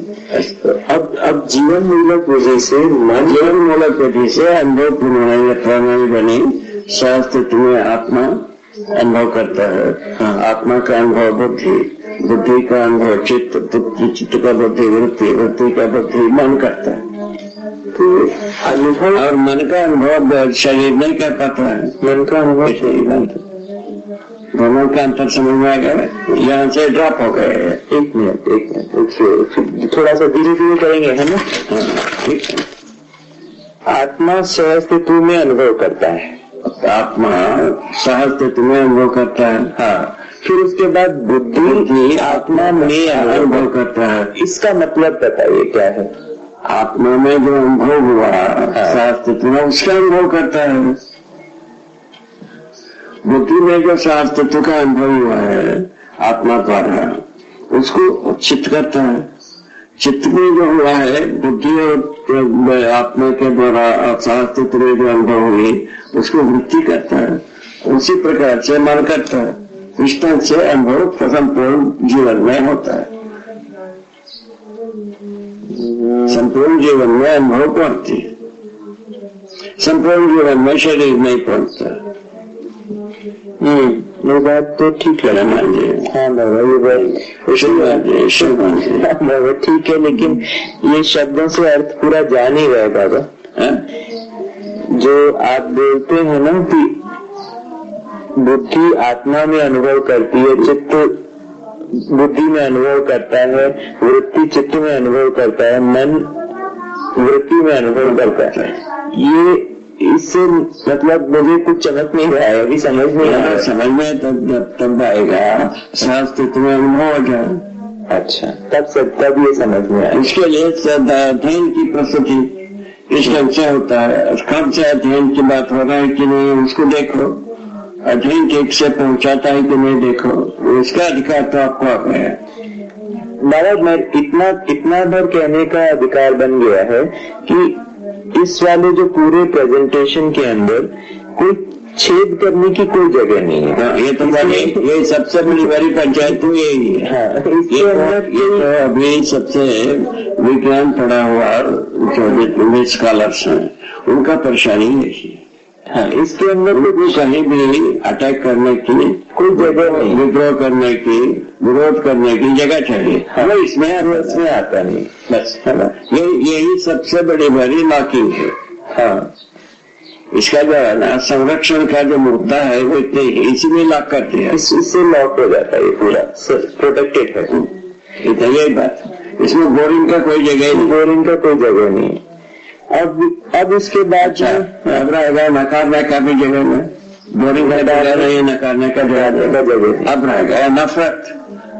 अब जीवन मूलक विधि से मन, जीवन मूलक विधि से अनुभव प्रणाली बनी। शास्त्र में आत्मा अनुभव करता है। हाँ। आत्मा का अनुभव बुद्धि, बुद्धि का अनुभव चित्त, चित्त का बुद्धि वृत्ति, वृत्ति का बुद्धि मन करता है। तो अनुभव और मन का अनुभव शरीर नहीं कर पाता है। मन का अनुभव शरीर, दोनों का अंतर समझ में आ गया। यहाँ से ड्रॉप हो गए। एक मिनट थोड़ा सा धीरे धीरे करेंगे, है ना? ठीक है। आत्मा सहअस्तित्व में अनुभव करता है। आत्मा सहअस्तित्व में अनुभव करता है। हाँ। फिर उसके बाद बुद्धि आत्मा में अनुभव करता है। इसका मतलब बताइए क्या है? आत्मा में जो अनुभव हुआ सहअस्तित्व में, उसका अनुभव करता है। बुद्धि में जो सहअस्तित्व का अनुभव हुआ है आत्मा द्वारा, उसको चित्त करता है। चित्त में जो हुआ है बुद्धि और आत्मा के द्वारा सहअस्तित्व में जो अनुभव हुई, उसको वृत्ति करता है। उसी प्रकार से मन करता है। इस तरह से अनुभव संपूर्ण जीवन में होता है। संपूर्ण जीवन में अनुभव पहुंचती है। संपूर्ण जीवन में शरीर नहीं पहुंचता। ये बात तो ठीक है ना जी। हाँ बाबा, ये बात ठीक है, लेकिन ये शब्दों से अर्थ पूरा जान ही रहे बाबा। जो आप बोलते हैं ना कि बुद्धि आत्मा में अनुभव करती है, चित्त बुद्धि में अनुभव करता है, वृत्ति चित्त में अनुभव करता है, मन वृत्ति में अनुभव करता है, ये इससे मतलब मुझे कुछ चमक नहीं रहा है, अभी समझ नहीं आ रहा। समझ में तब आएगा सहअस्तित्व में अनुभव हो जाए। अच्छा, तब ये समझ में आया। इसके लिए अध्ययन की प्रस्तुति इस ढंग से होता है। कब से अध्ययन की बात हो रहा है कि नहीं, उसको देखो। अध्ययन ठीक से पहुंचाता है कि नहीं, देखो। इसका अधिकार तो आपको आ गया। बाबा, मैं इतना बार कहने का अधिकार बन गया है कि इस वाले जो पूरे प्रेजेंटेशन के अंदर कोई छेद करने की कोई जगह नहीं है। हाँ, ये तो ये सबसे बड़ी पंचायत तो यही है। हाँ, ये तो अभी सबसे विज्ञान पढ़ा हुआ जो स्कॉलर्स हैं, उनका परेशानी यही है। हाँ, इसके अंदर तो कहीं भी अटैक करने की कोई जगह नहीं, विद्रोह करने की, विरोध करने की जगह चाहिए। हाँ, इसमें आता नहीं, बस है ना। यही सबसे बड़ी लॉकिंग है। हाँ, इसका जो है ना संरक्षण का जो मुद्दा है वो इतने इसीलिए लॉक करते हैं। इससे लॉक हो जाता है, ये पूरा प्रोटेक्टेड है। यही बात, इसमें बोरिंग का कोई जगह नहीं, बोरिंग का कोई जगह नहीं। अब इसके बाद अब रहेगा नकारने का भी जगह में, बोरिंग का जगह नहीं, नकारने का जगह। अब रहेगा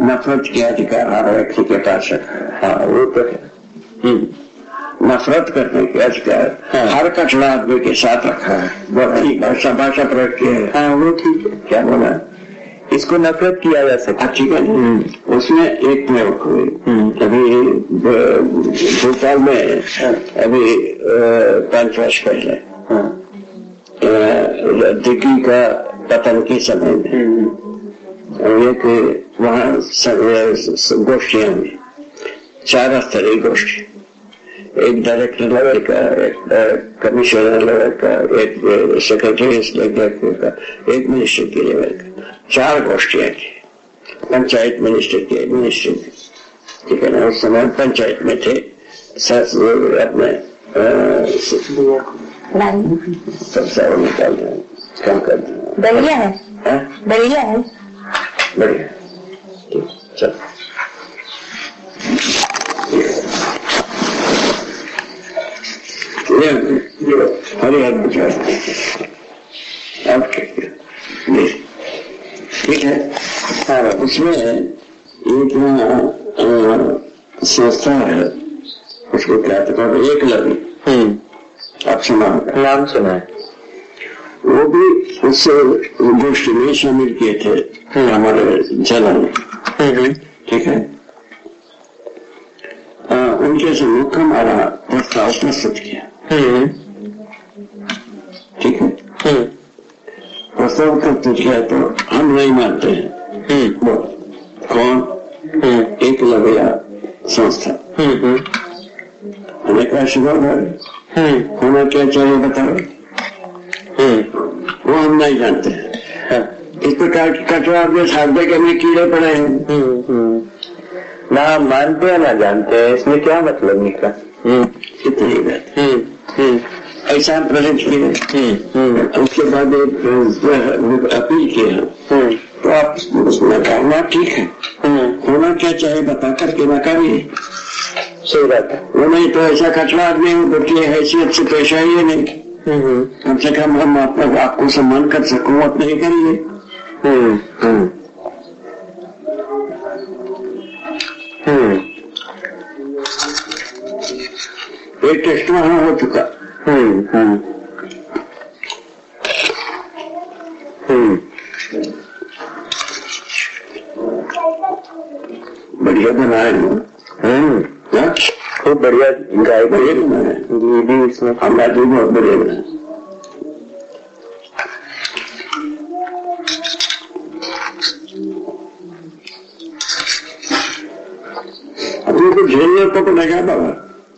नफरत के अधिकार हर व्यक्ति के पास है। हाँ, वो तो है। नफरत करने के अधिकार हर कचड़ा आदमी के साथ रखा है। भाषा प्रयोग की है। हाँ, वो ठीक है। क्या बोला? इसको नफरत किया जा सकता है। ठीक है। उसमें एक प्रयोग हुई अभी भोपाल में, अभी 5 वर्ष पहले दिग्गी का पतन के समय में एक वहाँ गोष्ठियां हुई, 4 स्तरीय गोष्ठी। एक डायरेक्टर लेवल का, एक कमिश्नर लेवल का, एक सेक्रेटरी लेवल का, एक मिनिस्टर के लेवल का। 4 गोष्ठियां की। पंचायत मिनिस्टर की, ठीक है ना। उस समय पंचायत में थे अपने सबसे निकाल रहे हैं, कम कर दें। बढ़िया है, बढ़िया है, बढ़िया। ठीक, चलो। हरे हर ठीक है। हाँ, उसमें एक संस्था है, उसको क्या कहते हैं, एकलव्य। आप सुना, नाम सुना है। वो भी उस गोष्ठी में शामिल किए थे हमारे जिला में। ठीक है। उनके सम्मुख हमारा प्रस्ताव प्रस्तुत किया। ठीक है। प्रस्ताव कर तुझ गया तो हम नहीं मानते हैं। कौन? एकलव्य संस्था। हमने कहा शुभ होना क्या चाहिए बताओ। वो हम नहीं जानते हैं। इस प्रकार की कचरा अपने साधे के में कीड़े पड़े हैं। ना मानते हैं ना जानते हैं, इसमें क्या मतलब निकला? कितनी बात ऐसा प्रकट किया। उसके बाद एक अपील किया तो आप उसमें कहना ठीक है, होना क्या चाहिए बता करके नकारिए। सही बात है। वो नहीं तो ऐसा कचरा आदमी की हैसियत से पेश आइए नहीं। कम से कम हम आपको सम्मान कर सकूं, मत नहीं करिए। एक टेस्ट वहां हो चुका। बढ़िया बनाए खूब बढ़िया गाय बढ़िया बनाए भी इसमें हमारा भी बहुत बढ़िया बनाए। अपने को झेलने को लगा बाबा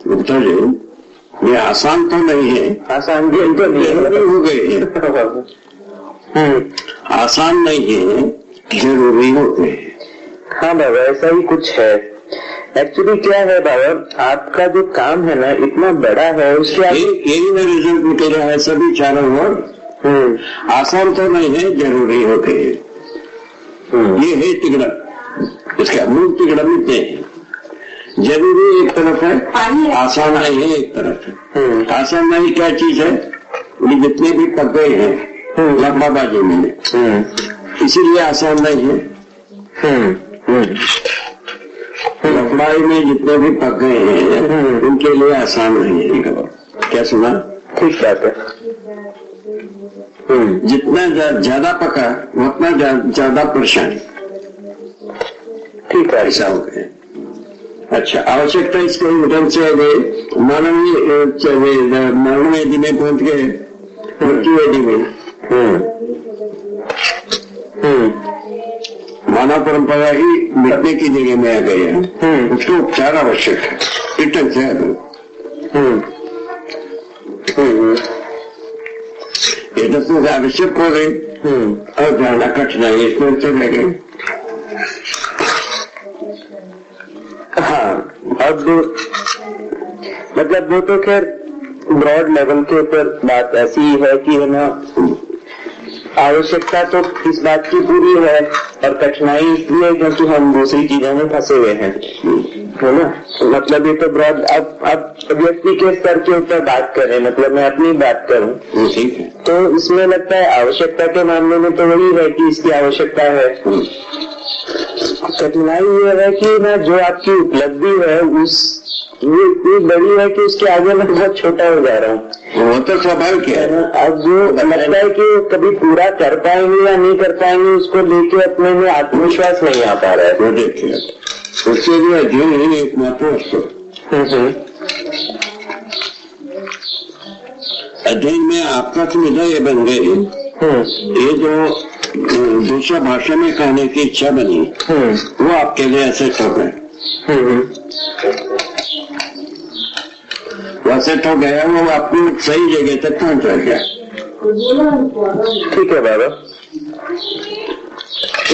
गुप्ता जी, ये आसान तो नहीं है। आसान भी तो नहीं हो गए। आसान नहीं है, जरूरी हो गए। हाँ बाबा ऐसा ही कुछ है। एक्चुअली क्या है बाबा, आपका जो काम है ना इतना बड़ा है, उसके यही में रिजल्ट निकल रहा है सभी चारों ओर। आसान तो नहीं है, जरूरी हो गए। ये है तिगड़म, इसका मूल तिगड़म इतने हैं। जरूरी एक तरफ है, आसान नहीं है एक तरफ है। आसान नहीं क्या चीज है? ये जितने भी पक गए हैं लंबाबाजी में, इसीलिए आसान नहीं है। लंबाई में जितने भी पक गए हैं उनके लिए आसान नहीं है। क्या सुना? ठीक बात है। जितना ज्यादा पका उतना ज्यादा परेशानी। ठीक है, ऐसा हो गया। अच्छा, आवश्यकता इसके ढंग से मानवीय यदि में पहुंच गए, मृत्यु यदि में मानव परंपरा ही मिटने की जगह में आ गई है। उसको उपचार आवश्यक है, इस ढंग से ये तो आवश्यक हो गई और जाना कठिनाई इसमें से रह गई। हाँ, अब मतलब वो तो खैर ब्रॉड लेवल के ऊपर बात ऐसी है कि है ना, आवश्यकता तो इस बात की पूरी है और कठिनाई इसलिए क्योंकि हम दूसरी चीजों में फंसे हुए हैं, है ना। मतलब ये तो ब्रॉड, अब व्यक्ति के स्तर के ऊपर बात करें, मतलब मैं अपनी बात करूं तो इसमें लगता है आवश्यकता के मामले में तो वही है कि इसकी आवश्यकता है। कठिनाई ये है कि ना जो आपकी उपलब्धि है वो इतनी बड़ी है कि उसके आगे मैं बहुत छोटा हो जा रहा हूँ। वो तो स्वाभाविक है। अब जो लगता है कि कभी पूरा कर पाएंगे या नहीं कर पाएंगे, उसको लेके अपने में आत्मविश्वास नहीं आ पा रहा है। वो देखिए उसके लिए अध्ययन ही एकमात्र अध्ययन में आपका सुविधा ये बन गई, ये जो दूसरा भाषा में कहने की इच्छा बनी वो आपके लिए ऐसे हो गए। वैसे तो गया वो अपनी सही जगह तक पहुंच गया। ठीक है बाबा,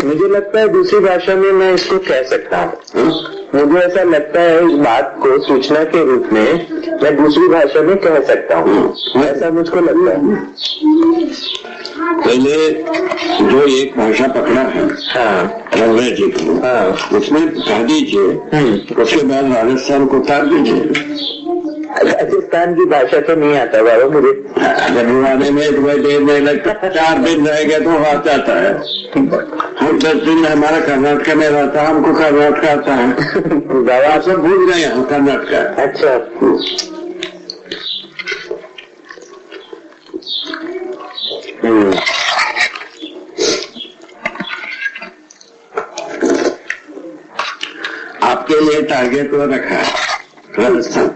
मुझे लगता है दूसरी भाषा में मैं इसको कह सकता हूँ। मुझे ऐसा लगता है इस बात को सूचना के रूप में मैं दूसरी भाषा में कह सकता हूँ, ऐसा मुझको लगता है। पहले जो एक भाषा पकड़ा है, अंग्रेजी को, उसमें कह दीजिए, उसके बाद राजस्थान को उतार दीजिए। राजस्थान की भाषा तो नहीं आता बाबा मुझे। जब आने में तुम्हें देर नहीं लगता, 4 दिन रहेगा तो आ जाता है। हम 10 दिन हमारा कर्नाटक में रहता है, हमको कर्नाटक आता है। बाबा सब भूल गए यहाँ कर्नाटक। अच्छा, आपके लिए टारगेट को रखा है राजस्थान।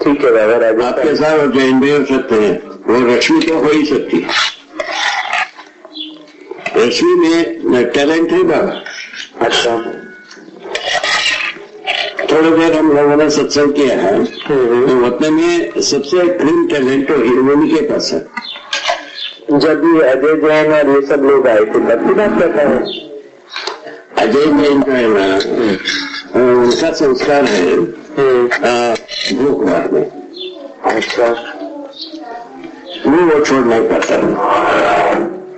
ठीक है बाबा, राजस्थान आपके साथ जैन भी हो सकते हैं, वो लक्ष्मी तो हो ही सकती है। रश्मि में टैलेंट है बाबा। अच्छा, थोड़ी देर हम लोगों ने सत्संग किया है, तो उतने में सबसे क्रीम टैलेंट हिरमोनी के पास है। जब ये अजय जैन और ये सब लोग आए थे तब की बात करता है। अजय जैन जो है ना, उनका संस्कार है भोगवाद में। अच्छा, वो छोड़ नहीं पाता।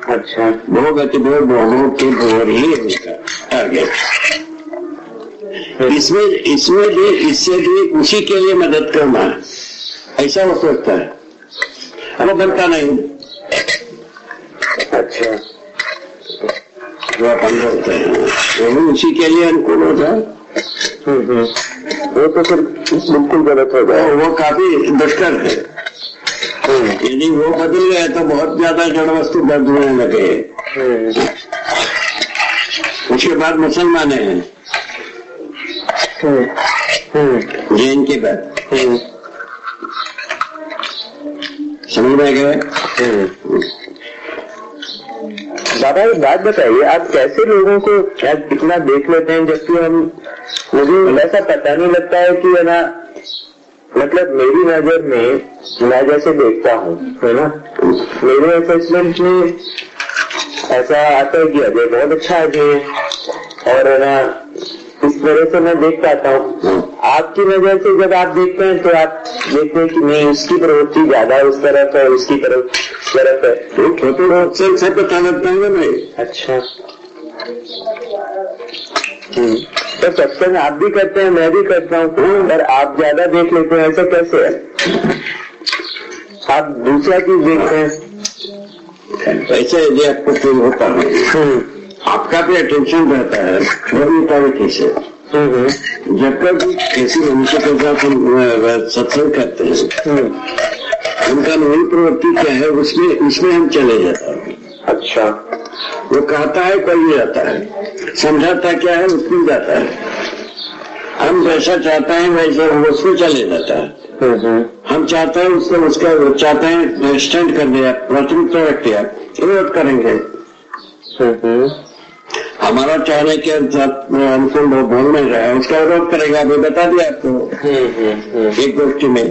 अच्छा, भोग अति भोग भोग के भोग ही है उनका टारगेट। इसमें भी इससे भी उसी के लिए मदद करना ऐसा हो सकता है, वो बनता नहीं। अच्छा, जो अपन बोलते हैं वो भी उसी के लिए अनुकूल होता है। वो तो फिर बिल्कुल गलत हो गया। वो काफी दुष्कर है। यदि वो बदल गए तो बहुत ज्यादा जड़ वस्तु दर्द होने लगे। उसके बाद मुसलमान हैं, जैन के बाद समझ में गए। बाबा एक बात बताइए, आप कैसे लोगों को इतना देख लेते हैं जबकि मुझे ऐसा पता नहीं लगता है कि है ना, मतलब मेरी नजर में मैं जैसे देखता हूँ है ना, मेरे असेसमेंट में ऐसा आता है कि अजय बहुत अच्छा अजय है और है ना, इस तरह से मैं देख पाता हूँ। आपकी नजर से जब आप देखते हैं तो आप देखते हैं कि नहीं, उसकी प्रवृत्ति ज्यादा उस तरफ है, उसकी तरफ है। छोटे से पता लगता है नहीं। अच्छा, तो सत्संग आप भी करते हैं, मैं भी करता हूँ, पर आप ज्यादा देख लेते हैं, ऐसा कैसे है? आप दूसरा चीज देखते हैं। ऐसे यदि आपको फील होता है, आपका भी अटेंशन रहता है क्वालिटी से। जब तक किसी मनुष्य के साथ हम सत्संग करते हैं, उनका मूल प्रवृत्ति क्या है उसमें हम चले जाते हैं। अच्छा, वो कहता है कोई जाता है, समझाता क्या है उसमें जाता है। हम जैसा चाहते हैं वैसे उसमें चले जाता है। हम चाहते हैं उसका चाहते हैं स्टैंड कर दिया, प्राथमिकता रख दिया, विरोध करेंगे। हमारा चाहने के साथ हमको बोल नहीं रहा है, उसका विरोध करेगा। अभी बता दिया आपको एक गोष्ठी में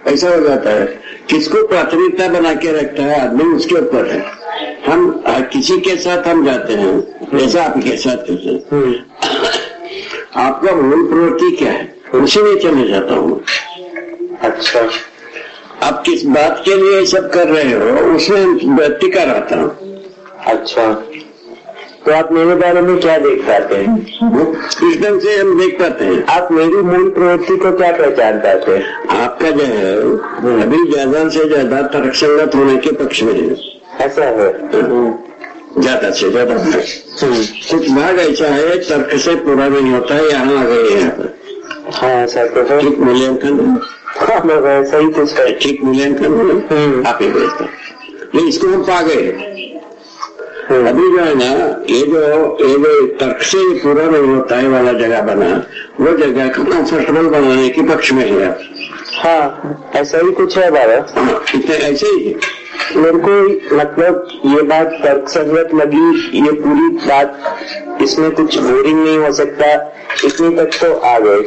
ऐसा हो जाता है। किसको प्राथमिकता बना के रखता है आदमी, उसके ऊपर है। हम किसी के साथ हम जाते हैं, जैसा आपके साथ करते हैं, आपका मूल प्रवृत्ति क्या है उसी में चले जाता हूँ। अच्छा, आप किस बात के लिए सब कर रहे हो उसमें टिका रहता हूँ। अच्छा, तो आप मेरे बारे में क्या देख पाते हैं? इस ढंग से हम देख पाते हैं। आप मेरी मूल प्रवृत्ति को क्या पहचान पाते हैं? आपका जो है अभी ज्यादा से ज्यादा तर्क संगत होने के पक्ष में है। ऐसा है? ज्यादा से ज्यादा कुछ भाग ऐसा है तर्क से पूरा नहीं होता है, यहाँ आ गए यहाँ पर। हाँ, ऐसा तो है। ठीक मूल्यांकन, सही कुछ है। ठीक मूल्यांकन आप ही भेजता, लेकिन इसको हम पा गए। अभी जो है ना, ये जो तर्क से पूरा नहीं होता है वाला जगह बना, वो जगह को कंफर्टेबल बनाने के पक्ष में है। हाँ, ऐसा ही कुछ है बाबा। इतने ऐसे ही है। मेरे को मतलब ये बात तर्क संगत लगी, ये पूरी बात, इसमें कुछ बोरिंग नहीं हो सकता, इतनी तक तो आ गए।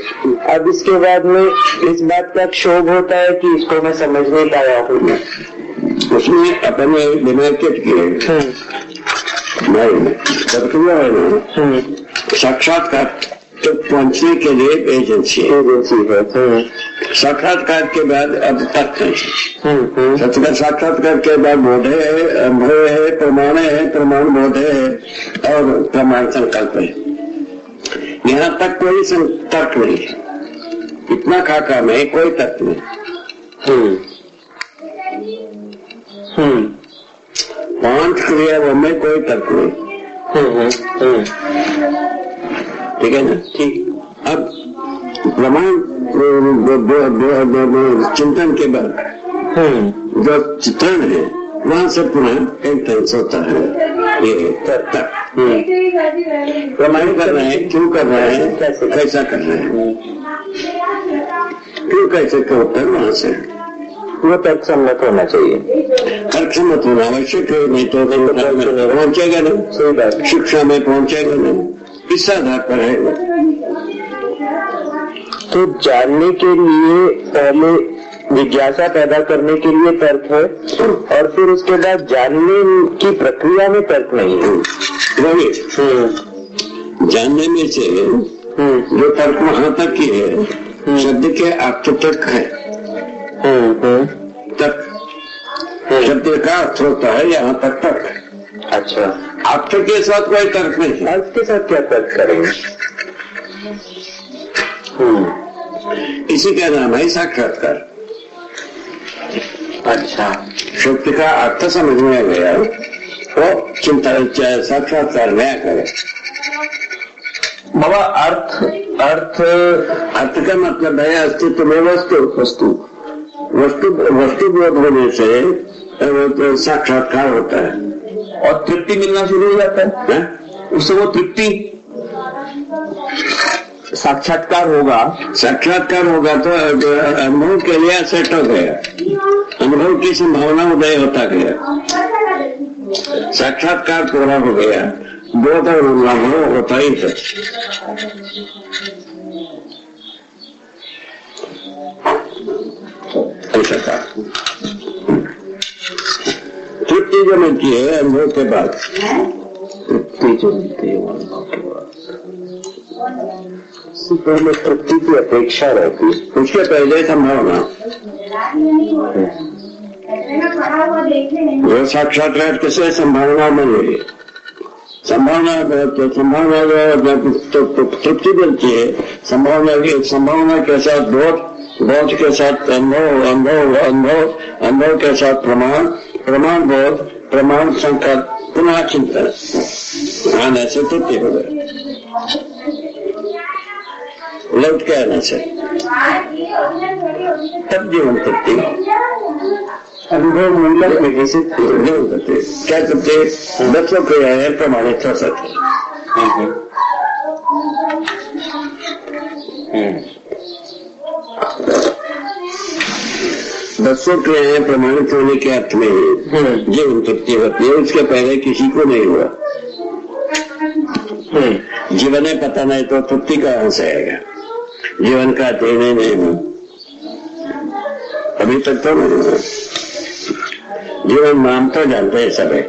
अब इसके बाद में इस बात का क्षोभ होता है कि इसको मैं समझ नहीं पाया हूँ। उसमें अपने दिमाग के प्रक्रिया है ना, साक्षात्कार तक पहुंचने के लिए एजेंसी है। साक्षात्कार के बाद अब तक है। साक्षात्कार के बाद बोध है, अनुभव है, प्रमाण है, प्रमाण बोध है और प्रमाण संकल्प है। यहाँ तक कोई तर्क नहीं है। इतना खाका में कोई तर्क नहीं। 5 क्रियाओं में कोई तर्क नहीं। ठीक है ना? ठीक। अब प्रमाण चिंतन के बाद जो चित्रण है वहां से पुनः एक टेंस होता है। ये तर्क प्रमाण कर रहे हैं, क्यों कर रहे हैं, कैसा कर रहे हैं, क्यों कैसे क्या होता है, वहां से वो तर्क सम्मत होना चाहिए। तर्क सम्मत होना आवश्यक है, नहीं तो पहुंचेगा नहीं। सही बात। शिक्षा में पहुंचेगा नहीं, इस आधार पर है। तो जानने के लिए पहले जिज्ञासा पैदा करने के लिए तर्क है, और फिर उसके बाद जानने की प्रक्रिया में तर्क नहीं है। वही जानने में से जो तर्क वहां तक की है, शब्द के अर्थ तक है। तर्क शब्द का अर्थ होता है, यहाँ तक तर्क। अच्छा, अर्थ के साथ कोई तर्क नहीं है। अर्थ के साथ क्या तर्क करेंगे? इसी का नाम है साक्षात्कार। अच्छा, शब्द का अर्थ समझ में आ गया वो चिंता साक्षात्कार में आ गया। बाबा अर्थ का मतलब है अस्तित्व में वस्तु बोध होने से साक्षात्कार होता है और तृप्ति मिलना शुरू हो जाता है। उससे वो तृप्ति साक्षात्कार होगा तो अनुभव के लिए सेट हो गया, अनुभव की संभावना उदय होता गया, साक्षात्कार पूरा हो गया, बोध और अनुभव होता ही है। तृप्ति जो मिलती है अनुभव के बाद, तृप्ति जो मिलती है अनुभव के बाद, पहले तृप्ति की अपेक्षा रहती है, उसके पहले संभावना। जो साक्षात्कार किसे संभावना बनेगी, संभावना तृप्ति मिलती है, संभावना के साथ बोध के साथ अनुभव के साथ प्रमाण बोध, प्रमाण संकल्प, पुनः चिंतन आने से तृप्ति हो गई। लौट के आने से तब जीवन तृप्ति। अनुभव मूलक में जैसे जीवन तृप्ति क्या करते 10 क्रियाएं प्रमाणित हो सकते। 10 क्रियाएं प्रमाणित होने के अर्थ में ही जीवन तृप्ति होती है, उसके पहले किसी को नहीं हुआ। जीवन है पता नहीं तो तृप्ति कहां से आएगा? जीवन का देने नहीं हो, अभी तक तो नहीं हुआ। जीवन नाम तो जानते हैं सब है।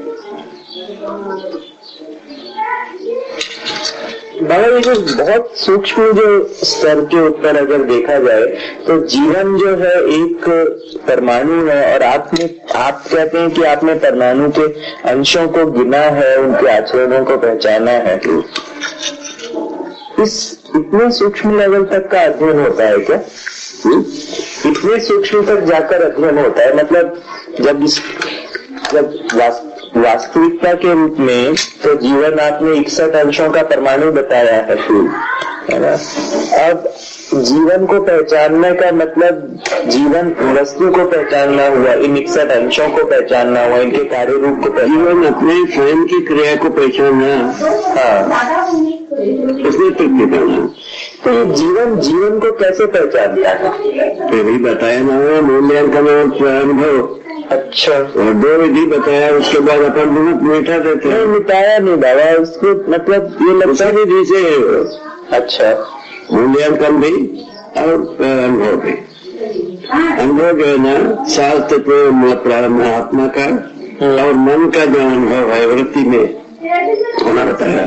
बाबा ये जो बहुत सूक्ष्म जो स्तर के ऊपर अगर देखा जाए तो जीवन जो है एक परमाणु है, और आप कहते हैं कि आपने परमाणु के अंशों को गिना है, उनके आचरणों को पहचाना है। इस इतने सूक्ष्म लेवल तक का अध्ययन होता है क्या? इतने सूक्ष्म तक जाकर अध्ययन होता है? मतलब जब वास्तविकता के रूप में तो जीवन आपने 61 अंशों का परमाणु बताया है ना। अब जीवन को पहचानने का मतलब जीवन वस्तु को पहचानना हुआ, इन 61 अंशों को पहचानना हुआ, इनके कार्य रूप को जीवन अपने स्वयं की क्रिया को पहचानना। हाँ, उसमें तृप्ति पाना। तो ये जीवन को कैसे पहचानता है? भी बताया ना, मूल्यांकन और अनुभव। अच्छा, और 2 विधि बताया, उसके बाद अपन दोनों मिटा देते हैं। मिटाया नहीं बाबा, उसको मतलब ये लगता विधि से। अच्छा, मूल्यांकन भी और अनुभव भी। अनुभव जो है ना शास्त्र आत्मा का और मन का जो अनुभव है वृत्ति में होना रहता है।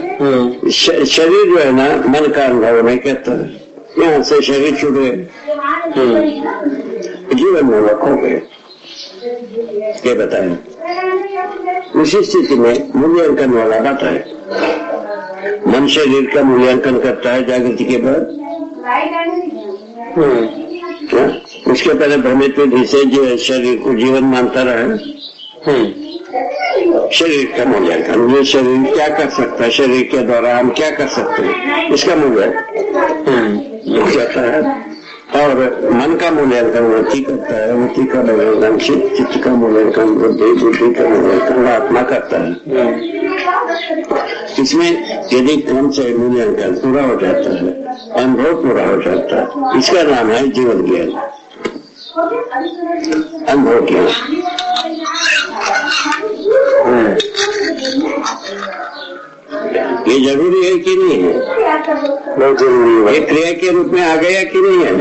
शरीर जो है ना मन का अनुभव नहीं कहता है, यहाँ से शरीर छूटे जीवन में रखो गए ये बताए। उसी स्थिति में मूल्यांकन वाला बात है। मन शरीर का मूल्यांकन करता है जागृति के बाद। उसके पहले भ्रमित विधि से शरीर को जीवन मानता रहे। शरीर का मूल्यांकन, ये शरीर क्या कर सकता है, शरीर के द्वारा हम क्या कर सकते हैं, इसका मूल्यांकन जाता है। और मन का मूल्यांकन वृत्ति करता है, वृत्ति का मूल्यांकन चित्त का मूल्यांकन बुद्धि का मूल्यांकन आत्मा करता है। इसमें यदि क्रम से मूल्यांकन पूरा हो जाता है, अनुभव पूरा हो जाता है, इसका नाम है जीवन ज्ञान। अनुभव किया। ये जरूरी है कि नहीं है? बहुत जरूरी है। ये क्रिया के रूप में आ गया कि नहीं है?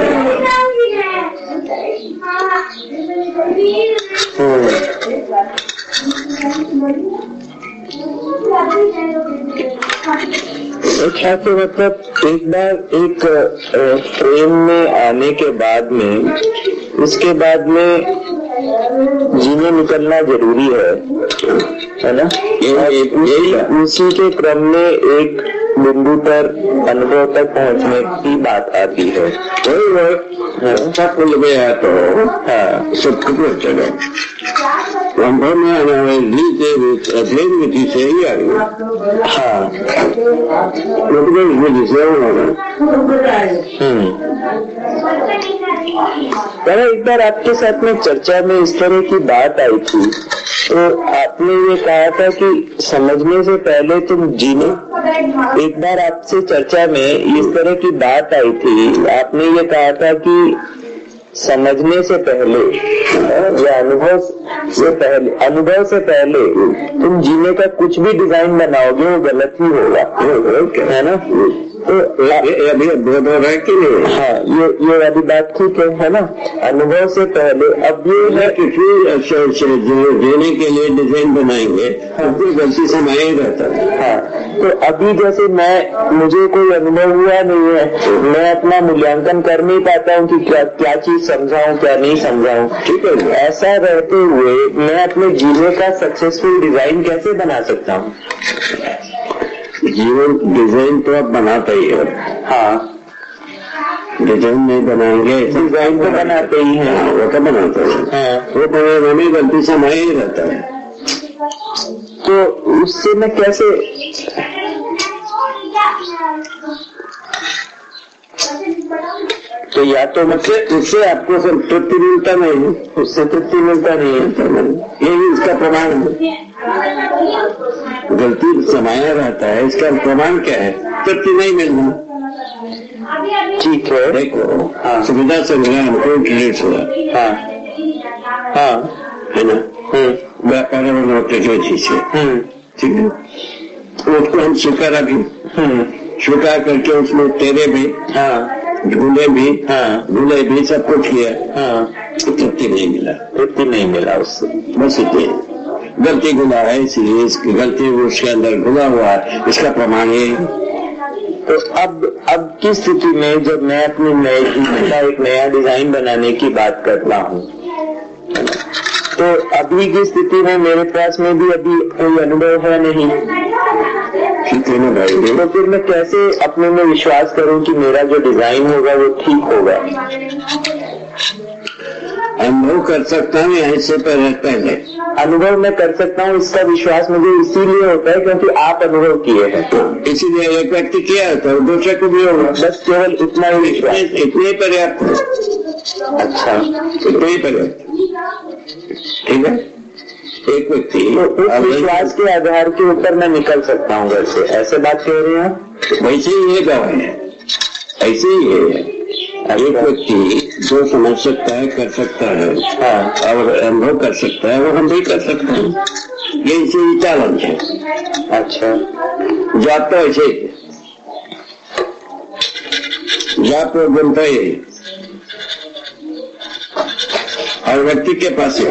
अच्छा, तो मतलब एक बार एक प्रेम में आने के बाद में, उसके बाद में जीने निकलना जरूरी है ना? उसी के क्रम में एक बिंदु पर अनुभव तक पहुंचने की बात आती है। सब मिल गया तो हाँ सब कुछ चले अनुभव में आना है प्रेम विधि से ही आ गई। हाँ, विधि से एक बार आपके साथ में चर्चा में इस तरह की बात आई थी, तो आपने ये कहा था कि समझने से पहले तुम जीने। एक बार आपसे चर्चा में इस तरह की बात आई थी, आपने ये कहा था कि समझने से पहले या अनुभव से पहले तुम जीने का कुछ भी डिजाइन बनाओगे वो गलत ही होगा, है ना? तो अभी बोध हो रहा है कि नहीं? हाँ, ये वाली बात ठीक है ना? अनुभव से पहले अब ये है कि जीने के लिए डिजाइन बनाएंगे, अपनी गलती समाया ही रहता है। हाँ, तो अभी जैसे मुझे कोई अनुभव हुआ नहीं है, मैं अपना मूल्यांकन कर नहीं पाता हूँ कि क्या चीज समझाऊं क्या नहीं समझाऊं। ठीक है, ऐसा रहते हुए मैं अपने जीवन का सक्सेसफुल डिजाइन कैसे बना सकता हूँ? जीवन डिजाइन तो आप बनाते ही हो। हाँ, डिजाइन नहीं बनाएंगे, डिजाइन तो बनाते ही हैं। हाँ, वो तो बनाते हैं। हाँ, वो तो हमें गलती समाया ही रहता है। तो उससे मैं कैसे तो या तो मतलब उससे आपको तृप्ति मिलता नहीं, उससे तृप्ति मिलता नहीं है, यही इसका प्रमाण है। गलती समाया रहता है, इसका प्रमाण क्या है? तृप्ति नहीं मिलना। ठीक है, देखो हाँ, सुविधा से मिला हमको इंटरनेट हुआ, हाँ हाँ, है ना? व्यापार चीज है, ठीक है, उसको हम स्वीकार भी स्वीकार करके उसमें तेरे भी, हाँ, ढूंढे भी, हाँ, ढूंढे भी, सब कुछ किया, हाँ, तृप्ति नहीं मिला उससे। बस इतने गलती गुना है, इसलिए इसकी गलती उसके अंदर गुना हुआ है, इसका प्रमाण ये। तो अब की स्थिति में जब मैं अपनी एक नया डिजाइन बनाने की बात करता हूँ, तो अभी की स्थिति में मेरे पास में भी अभी कोई अनुभव है नहीं, ठीक है ना भाई? तो फिर मैं कैसे अपने में विश्वास करूं कि मेरा जो डिजाइन होगा वो ठीक होगा? अनुभव कर सकता हूँ ऐसे पहले अनुभव मैं कर सकता हूँ, इसका विश्वास मुझे इसीलिए होता है क्योंकि आप अनुभव किए हैं। इसीलिए एक व्यक्ति किया तो दूसरे को भी होगा। बस केवल इतना ही विश्वास, इतने ही पर्याप्त। अच्छा, इतने ही पर्याप्त, ठीक है। एक व्यक्ति तो उस विश्वास के आधार के ऊपर मैं निकल सकता हूँ घर से, ऐसे बात कह रहे हैं? वैसे ही ये गवाह है, ऐसे ही है। एक व्यक्ति जो समझ सकता है, कर सकता है, हाँ, और अनुभव कर सकता है, वो हम भी कर सकते हैं। ये इसे ही चैलेंज है। अच्छा, जाप तो ऐसे ही, जाप तो बनता ही और व्यक्ति के पास है।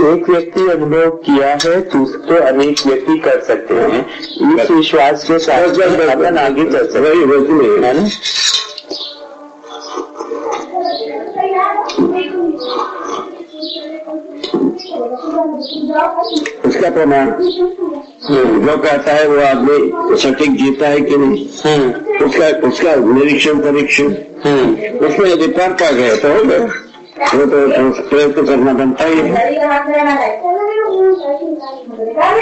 एक व्यक्ति अनुभव किया है तो अनेक व्यक्ति कर सकते हैं। इस विश्वास के साथ अपन आगे चल सकते हैं, है ना? उसका प्रमाण जो कहता है वो आदमी सटीक जीता है कि नहीं, उसका निरीक्षण परीक्षण, उसमें यदि पार पा गए तो हो गए, वो तो प्रयोग करना बनता ही है।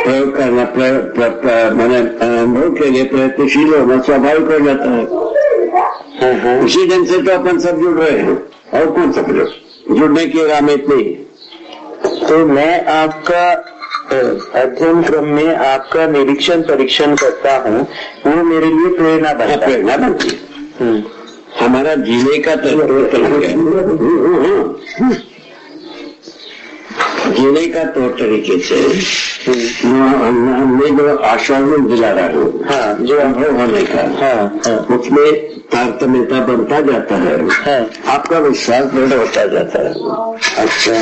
प्रयोग करना मैंने अनुभव के लिए प्रयत्नशील होना स्वाभाविक हो जाता है। उसी ढंग से तो अपन सब जुड़ रहे हैं। और कौन सा प्रयोग? जुड़ने की राह में इतनी। तो मैं आपका अध्ययन क्रम में आपका निरीक्षण परीक्षण करता हूँ, वो मेरे लिए प्रेरणा बनती है। हमारा जीने का जीने का तौर तरीके से हमने जो आश्वासन दिला रहा हूँ, हाँ, जो अनुभव होने का, हाँ, उसमें तारतम्यता बनता जाता है, हाँ, आपका विश्वास दृढ़ होता जाता है। अच्छा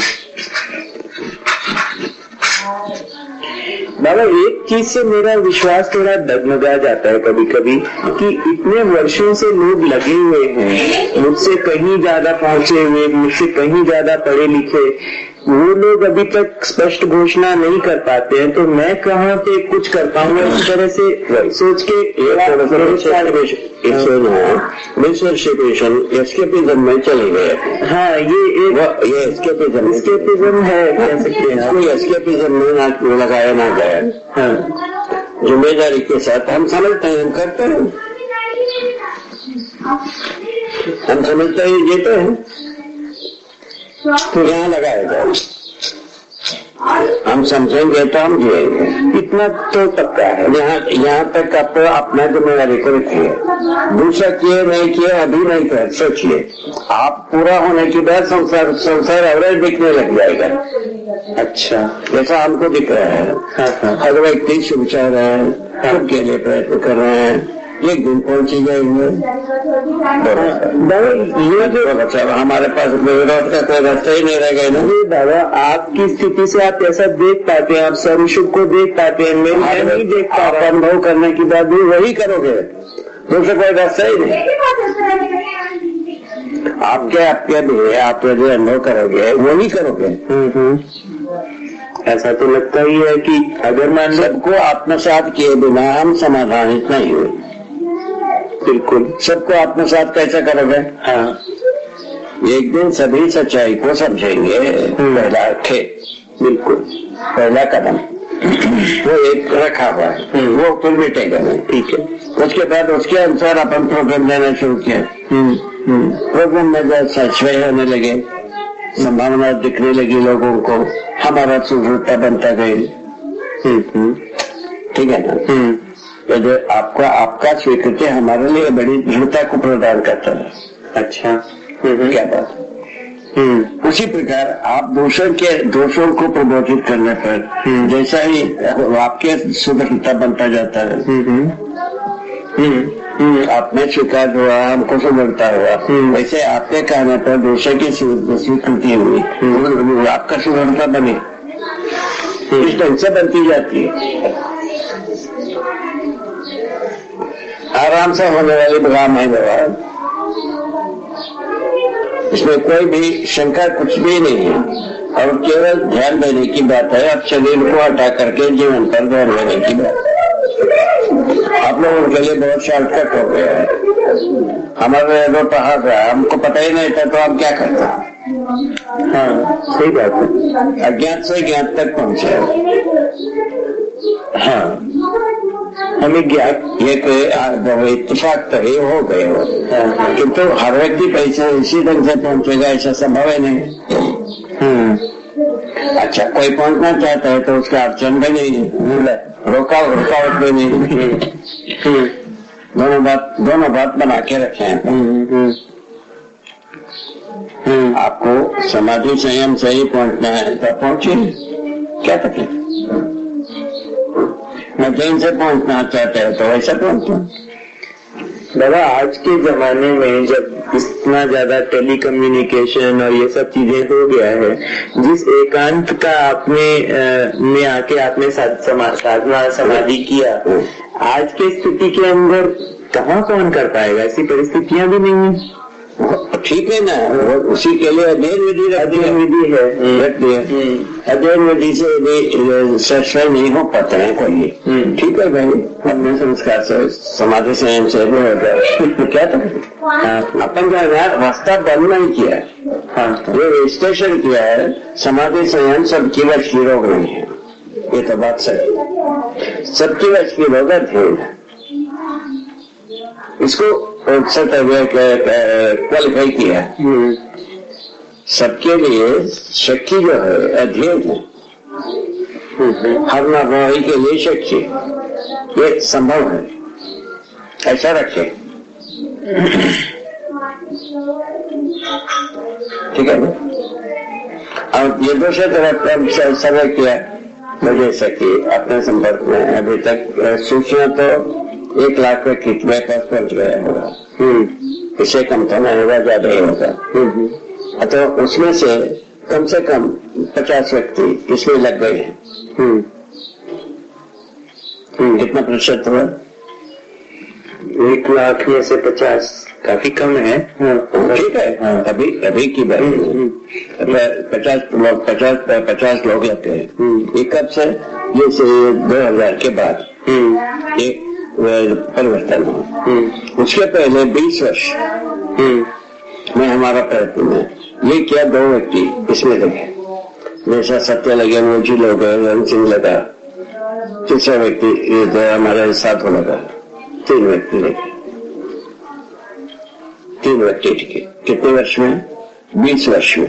बाबा, एक चीज से मेरा विश्वास थोड़ा डगमगा जाता है कभी कभी कि इतने वर्षों से लोग लगे हुए हैं, मुझसे कहीं ज्यादा पहुंचे हुए, मुझसे कहीं ज्यादा पढ़े लिखे, वो लोग अभी तक स्पष्ट घोषणा नहीं कर पाते हैं, तो मैं कहाँ पे कुछ कर पाऊंगा? इस तरह से सोच के एस्केपिज्म में चले गए। हाँ, ये एस्केपिज्म है, कह सकते हैं। कोई एस्केपिज्म में ना लगाया ना गया। हाँ, जिम्मेदारी के साथ हम समझते हैं, हम करते हैं, हम समझते हैं, जीते हैं, तो यहाँ लगाया जाए। हम समझेंगे तो हम जिएंगे, इतना तो पक्का है। यहाँ तक आप अपना जिम्मेदारी को रखिए, दूसरा किए नहीं किए अभी नहीं कर सोचिए। आप पूरा होने के बाद संसार एवरेज दिखने लग जाएगा। अच्छा, जैसा हमको दिख रहा है। हाँ, हर व्यक्ति शुभ चाह रहे हैं, खुद के लिए प्रयत्न कर रहे हैं, एक दिन पहुंची जाएंगे। ये जो हमारे पास विरोध का कोई रास्ता ही नहीं रह गया ना। दादा, आपकी स्थिति से आप ऐसा देख पाते हैं, आप सर्वसुख को देख पाते हैं, मैं नहीं देख पा रहा। अनुभव करने के बाद भी वही करोगे, दूसरा कोई रास्ता ही नहीं। आपके भी आप जो अनुभव करोगे वही करोगे। ऐसा तो लगता ही है कि अगर मान सबको आत्मसात किए बिना हम समाधानित नहीं हुए। बिल्कुल, सबको आत्मसात कैसे करोगे? हाँ, एक दिन सभी सच्चाई को समझेंगे। पहला बिल्कुल पहला कदम वो एक रखा हुआ है, वो फिर मिटेगा नहीं। ठीक है, उसके बाद उसके अनुसार अपन प्रोग्राम देना शुरू किया। प्रोग्राम में जब सच्चाई होने लगे, संभावना दिखने लगी लोगों को, हमारा सुदृढ़ता बनता गई। ठीक है ना? तो आपका स्वीकृति हमारे लिए बड़ी दृढ़ता को प्रदान करता है। अच्छा, क्या बात? उसी प्रकार आप दूसरों के दोषों को प्रबोधित करने पर जैसा ही आपके सुदृढ़ता बनता जाता है, आप में स्वीकार हुआ, हमको सुधरता हुआ, वैसे आपके कहने पर दूसरे की स्वीकृति हुई, आपका सुधरता बने, इस ढंग से बनती जाती है। आराम से होने वाली काम है व्यवहार, इसमें कोई भी शंका कुछ भी नहीं है, और केवल ध्यान देने की बात है। अब शरीर को हटा करके जीवन पर ध्यान देने की बात है। आप लोगों के लिए बहुत शॉर्टकट हो गया है। हमारे जो पहाड़ रहा, हमको पता ही नहीं था, तो हम क्या करते? हाँ, सही बात है। अज्ञात से ज्ञात तक पहुंचे। हाँ, हमें ज्ञात ये कोई इत्तेफाक तो ही हो गए हो, किंतु हर व्यक्ति पैसे इसी ढंग से पहुंचेगा ऐसा संभव है नहीं। अच्छा, कोई पहुंचना चाहता है तो उसका अड़चन भी नहीं है, रुकावट भी नहीं। दोनों बात बना के रखे हैं। आपको समाधि संयम से ही पहुंचना है तो पहुंचिए, क्या तकलीफ? मध्यम से पहुंचना चाहते हैं तो वैसा पहुंचो। दादा, आज के जमाने में जब इतना ज्यादा टेलीकम्युनिकेशन और ये सब चीजें हो गया है, जिस एकांत का आपने आके आपने साधना समाधि किया, आज के स्थिति के अंदर कहाँ कौन कर पाएगा? ऐसी परिस्थितियां भी नहीं है। ठीक है ना, उसी के लिए अध्ययन विधि है। अध्ययन विधि से भी सच्चाई नहीं हो पाता है कोई। ठीक है भाई, अपने संस्कार से समाधि संयम से भी हो गया। क्या था अपन का रास्ता बंद नहीं किया, जो रजिस्ट्रेशन किया है समाधि संयम सबकी वश की रोग नहीं है। ये तो बात सही, सबकी वश की रोग है। इसको क्वालिफाई किया, सबके लिए शक्ति जो है अध्ययन है। हर नरनारी के लिए शक्ति ये संभव है, ऐसा रखे। ठीक है ना। अब ये दूसरे तरफ समय किया जैसा कि अपने संपर्क में अभी तक सूचना तो 1 लाख पे कितने पास पहुंच गया होगा। इससे कम तो नहीं होगा, ज्यादा ही होगा। तो उसमें से कम 50 व्यक्ति इसमें लग गए हैं। कितना प्रतिशत हुआ? 1 लाख में से 50 काफी कम है। ठीक है। अभी की बात 50 लोग लगते हैं। ये कब से? ये 2000 के बाद ये परिवर्तन हुआ। उसके पहले 20 वर्ष में हमारा प्रयत्न है। ये क्या 2 व्यक्ति इसमें लगे, जैसा सत्य लगे, मोची लोग, रण सिंह लगा, तीसरा व्यक्ति ये तो हमारे साथ लगा, 3 व्यक्ति लगे। 3 व्यक्ति टिके। कितने वर्ष में? 20 वर्ष में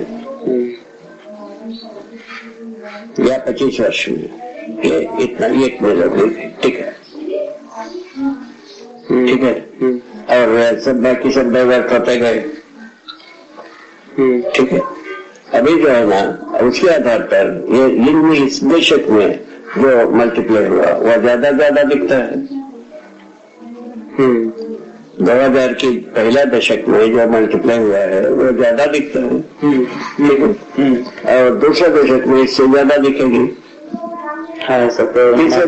या 25 वर्ष में। ये इतना लोग ठीक है। ठीक है। और सब बाकी सब व्यवहार करते गए। ठीक है। अभी जो है ना, उसके आधार पर ये इस दशक में जो मल्टीप्लाई हुआ वह ज्यादा दिखता है। 2000 की पहला दशक में जो मल्टीप्लाई हुआ है वो ज्यादा दिखता है। और दूसरे दशक में इससे ज्यादा दिखेगी। हाँ, सब तीसरे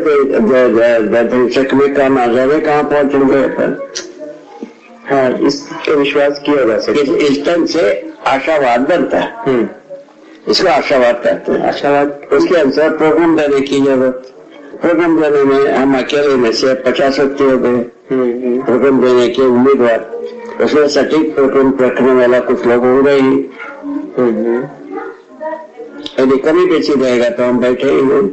दशक में कम आ जाए, कहाँ पहुंचेंगे अपन? हाँ, इसका विश्वास किया जा सकता है। इस ढंग से आशावाद बनता है। इसको आशावाद कहते हैं। आशावाद। उसके अनुसार प्रोग्राम देने की जरूरत। प्रोग्राम देने में हम अकेले में से 50 व्यक्ति हो गए प्रोग्राम देने के उम्मीदवार। उसमें सटीक प्रोग्राम रखने वाला कुछ लोग होंगे ही। यदि कमी बेची रहेगा तो हम बैठे ही हो,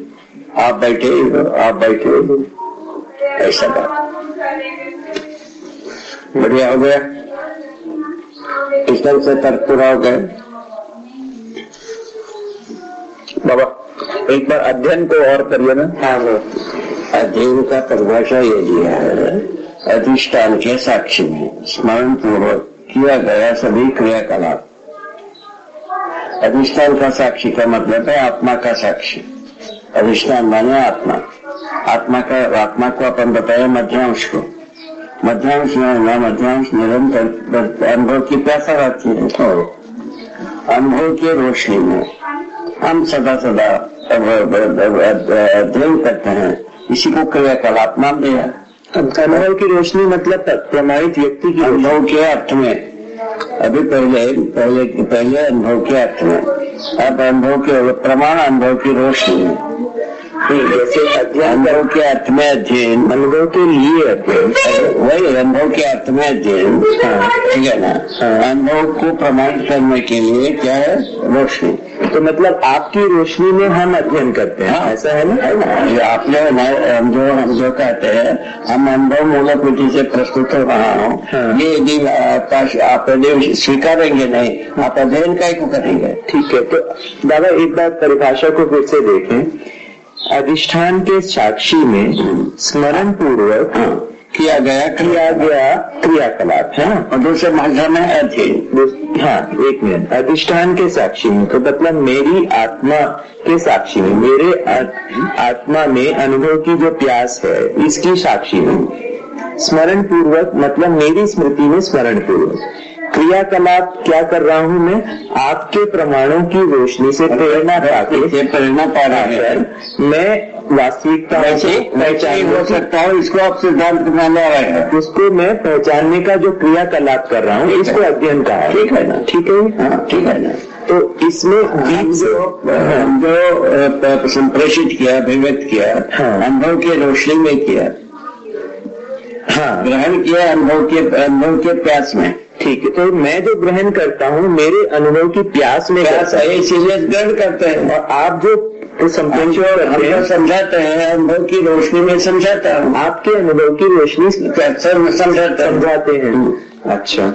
आप बैठे ही हो, आप बैठे ही हो, ऐसा बात। बढ़िया हो गया। इस तरह से तर्क पूरा हो गया। बाबा एक बार अध्ययन को और करिए ना। हाँ, अध्ययन का परिभाषा ये दिया है, अधिष्ठान के साक्षी में स्मरण पूर्वक किया गया सभी क्रियाकलाप। अधिष्ठान का साक्षी का मतलब है आत्मा का साक्षी। अधिष्ठान माने आत्मा। आत्मा को अपन बताया मध्यांश को। मध्यांश निरंतर अनुभव की प्यासा रहती है। अनुभव की रोशनी में हम सदा अध्ययन करते हैं। इसी को क्रियाकलाप नाम दिया। अनुभव की रोशनी मतलब प्रमाणित व्यक्ति की अनुभव के अर्थ में। अभी पहले अनुभव के अर्थ में, अब अनुभव के प्रमाण अनुभव की रोशनी में। जैसे अध्ययन अनुभव के अर्थ में अध्ययन, अनुभव के लिए अध्ययन, वही अनुभव के अर्थ में अध्ययन। ठीक है ना। अनुभव को प्रमाणित करने के लिए क्या है? रोशनी। तो मतलब आपकी रोशनी में हम अध्ययन करते हैं। हाँ, ऐसा है ना। ये आपने हम जो कहते हैं, हम अनुभव मूलकृति से प्रस्तुत हो रहा हूँ। ये यदि आप स्वीकारेंगे नहीं, आप अध्ययन काय को करेंगे? ठीक है। तो दादा एक बार परिभाषा को फिर से देखें। अधिष्ठान के साक्षी में स्मरण पूर्वक किया गया क्रियाकलाप है। और दूसरे भाषा में अध्ययन। हाँ, 1 मिनट। अधिष्ठान के साक्षी में तो मतलब मेरी आत्मा के साक्षी में, मेरे आत्मा में अनुभव की जो प्यास है इसकी साक्षी में। स्मरण पूर्वक मतलब मेरी स्मृति में स्मरण पूर्वक क्रियाकलाप क्या कर रहा हूँ मैं? आपके प्रमाणों की रोशनी से प्रेरणा पा रहा है। मैं वास्तविकता हो सकता हूँ, इसको आप सिद्धांत माना है। उसको मैं पहचानने का जो क्रियाकलाप कर रहा हूँ इसको अध्ययन कहा है। ठीक है ना। ठीक है। हाँ, ठीक है ना। तो इसमें जो संप्रेषित किया, अभिव्यक्त किया, अनुभव की रोशनी में किया। हाँ, ग्रहण किया अनुभव के प्यास में। ठीक है। तो मैं जो ग्रहण करता हूँ मेरे अनुभव की प्यास में इसीलिए ग्रहण करते हैं। और आप जो समझाते हैं अनुभव की रोशनी में समझाता हूँ। आपके अनुभव की रोशनी समझाते हैं। अच्छा,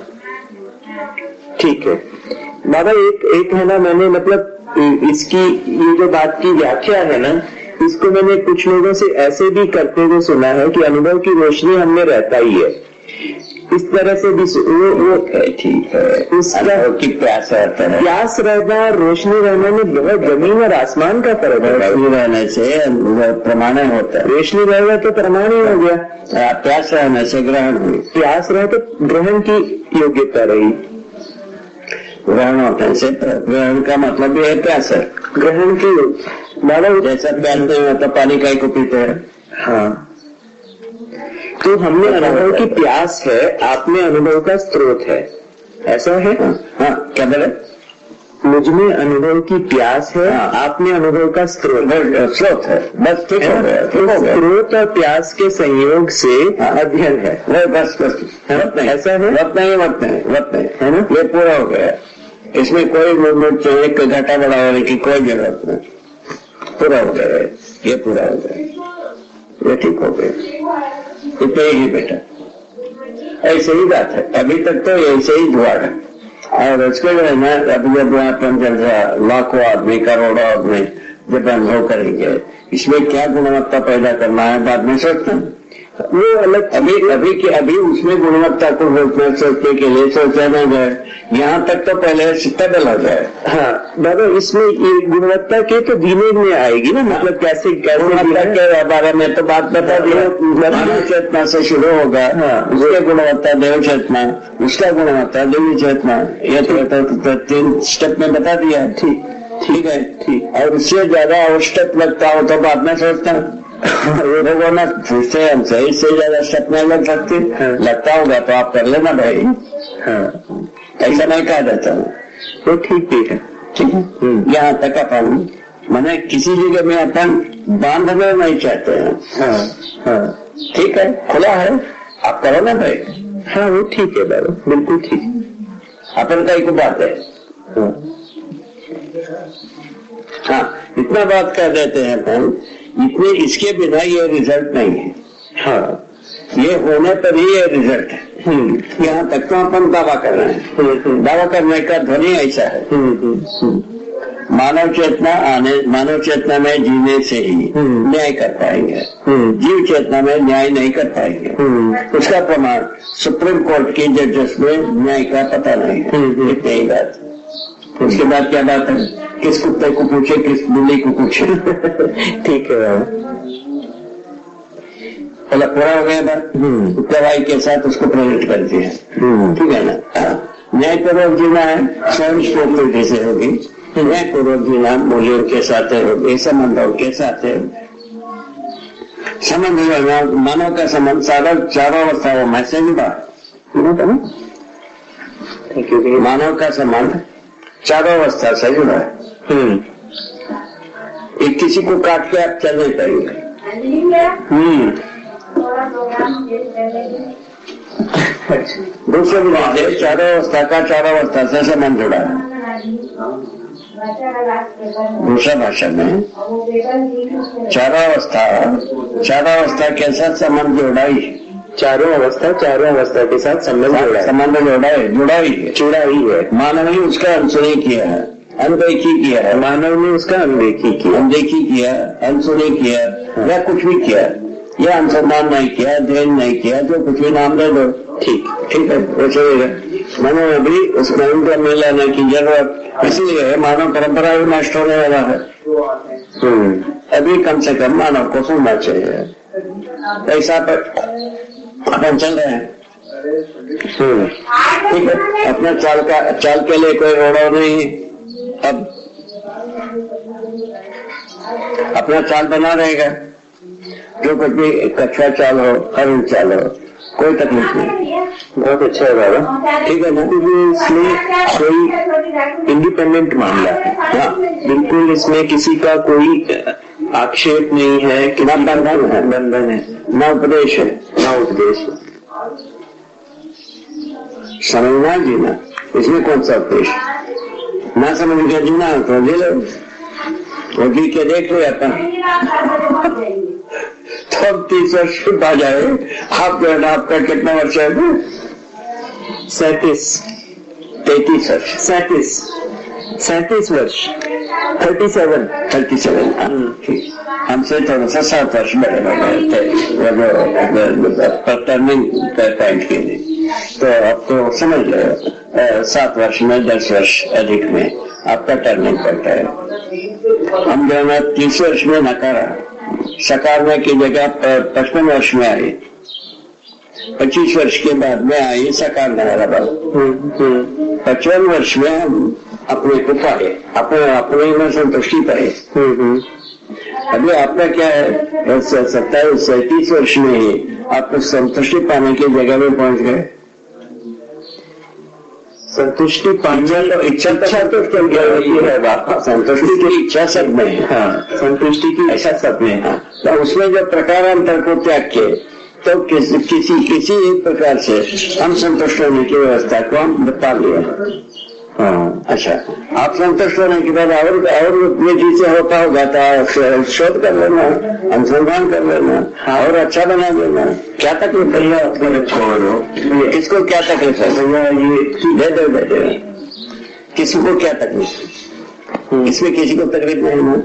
ठीक है। बाबा एक है ना, मैंने मतलब इसकी ये जो बात की व्याख्या है ना, इसको मैंने कुछ लोगों से ऐसे भी करते हुए सुना है कि अनुभव की रोशनी हमने रहता ही है, इस तरह से भी वो ठीक है। उसका की प्यास रहता है, प्यास रहना रोशनी रहने में बहुत जमीन और आसमान का फर्क है। रोशनी रहने से प्रमाण होता है, रोशनी रहेगा तो प्रमाण ही हो गया, प्यास रहने से ग्रहण हुई, प्यास रहे तो ग्रहण की योग्यता रही। ग्रहण होने से ग्रहण का मतलब भी है प्यास है, ग्रहण की बाबा जैसा प्यास नहीं होता पानी का ही को पीते हैं। हाँ, तो हमने अनुभव की प्यास है, आपने अनुभव का स्रोत है, ऐसा है? हाँ, क्या बोले? मुझ में अनुभव की प्यास है, हाँ। आपने अनुभव का स्रोत है, बस ठीक है। स्रोत और प्यास के संयोग से अध्ययन है, बस ऐसा है। वक्त नहीं है ना, ये पूरा हो गया, इसमें कोई मूवमेंट चाहिए, घाटा बढ़ा होने की कोई जरूरत नहीं, पूरा हो गया, ये पूरा हो गया, ये ठीक हो गया, इतने ही बेटा। ऐसे ही बात है, अभी तक तो ऐसे ही जुआ है। और उसके जो है ना, अभी जब अपन चल रहा लाखों आदमी करोड़ों आदमी जब अनुभव करेंगे, इसमें क्या गुणवत्ता पैदा करना है बाद में सोचते हैं, वो अलग। अभी उसमें गुणवत्ता को सोचने के लिए सोचा ना जाए, यहाँ तक तो पहले स्टेबल हो जाए। हाँ बाबा, इसमें ये गुणवत्ता के तो धीमे में आएगी ना, मतलब कैसे गुणवत्ता के बारे में तो बात बता दी, मानव चेतना से शुरू होगा। हाँ, उसके गुणवत्ता देव चेतना, उसका गुणवत्ता देवी चेतना, ये तो 3 स्टेप में बता दिया। ठीक है, ठीक। और उससे ज्यादा और स्टेप लगता हो तो बाद में सोचता है लोगों ने फिर हमसे इससे ज्यादा स्टेप नहीं लग सकती। हाँ। लगता होगा तो आप कर लेना भाई। हाँ, ऐसा नहीं कहा जाता है, तो ठीक भी है, ठीक है। यहाँ तक अपन मैंने किसी जगह में अपन बांधना नहीं चाहते हैं। हाँ, हाँ, ठीक है, खुला है, आप करो ना भाई। हाँ, वो ठीक है बाबा, बिल्कुल ठीक, अपन का एक बात है। हाँ, इतना बात कर देते हैं अपन, इतने इसके बिना ये रिजल्ट नहीं है। हाँ, ये होने पर ही ये रिजल्ट है। यहाँ तक तो अपन दावा कर रहे हैं, दावा करने का ध्वनि ऐसा है। मानव चेतना में जीने से ही न्याय कर पाएंगे, जीव चेतना में न्याय नहीं कर पाएंगे। उसका प्रमाण सुप्रीम कोर्ट के जजेस में न्याय का पता नहीं है, इतनी ही बात। उसके बाद क्या बात है, किस कुत्ते को पूछे, किस बिल्ली को पूछे। ठीक है, पहले पूरा हो गया बात। गवाही के साथ उसको प्रेरित कर दिया, ठीक है ना। न्यायपूर्वक जीना है, स्वयं स्फूर्ति से होगी, न्यायपूर्वक जीना मूल्यों के साथ होगी, संबंधों के साथ है। संबंध मानव का संबंध चारों अवस्थाओं में से जुड़ा, मानव का संबंध चारों अवस्था से जुड़ा है। एक किसी को काट के आप चल नहीं पाएंगे। दूसरे भी चारों अवस्था से संबंध जुड़ा है। दूसरा भाषा में चारों अवस्था के साथ संबंध जोड़ा ही, चारों अवस्था के साथ संबंध जुड़ा ही है। मानव ने उसका अनसुनी किया है, अनदेखी किया है, मानव ने उसका अनदेखी किया, अनसुनी किया या कुछ भी किया, या अनुसंधान नहीं किया, अध्ययन नहीं किया, जो कुछ भी नाम दे दो, ठीक है, वैसे मानव अभी उसमें उनका मिलाने की जरूरत इसलिए है, मानव परंपरा भी नष्ट होने वाला है। अभी कम से कम मानव को सुनना चाहिए, ऐसा पर अपन चल रहे हैं। ठीक है, अपने चाल के लिए कोई रोड़ा नहीं, अब अपना चाल बना रहेगा, जो कुछ भी कच्चा चाल हो, हरी चाल हो, कोई तकलीफ नहीं। बहुत अच्छा है बाबा, ठीक है ना। इसमें कोई इंडिपेंडेंट मामला है। हाँ, बिल्कुल, इसमें किसी का कोई आक्षेप नहीं है कि ना बंधन है, ना उपदेश है, समझना जीना, इसमें कौन सा उपदेश? ना समझ के जीना तो ले लो, वो जी के देख लो अपन, तो अब 30 वर्ष आ जाए। आप जो है ना, आपका कितना वर्ष है? 37। 33 वर्ष, 37 वर्ष, 37। ठीक। हमसे थोड़ा सा 7 वर्ष बड़े थे टर्निंग पॉइंट के लिए। तो अब तो समझ लो 7 वर्ष में 10 वर्ष अधिक में आपका टर्निंग पॉइंट है। हम जो है 30 वर्ष में नकारा सकारने की जगह 55 वर्ष में आई, 25 वर्ष के बाद में आई सकारने वाला बात। 55 वर्ष में हम अपने को पाए, अपने में संतुष्टि पाए। अभी आपका क्या है 37 वर्ष में ही आप संतुष्टि पाने की जगह में पहुंच गए। संतुष्टि पाने तो इच्छा तो है बात, संतुष्टि की इच्छा सब में है। हाँ, संतुष्टि की इच्छा सब में है। तो उसमें जो प्रकारांतर को त्याग के तो किसी एक प्रकार से हम संतुष्ट होने की व्यवस्था को हम बता लिया। हाँ, अच्छा, आप संतुष्ट होने के बाद और ये चीजें होता होगा तो शोध कर लेना, अनुसंधान कर लेना और अच्छा बना देना। क्या तकलीफ भैया, छोड़ो, किसको क्या तकलीफ है भैया, ये दे दे किसी को क्या तकलीफ, इसमें किसी को तकलीफ नहीं ना।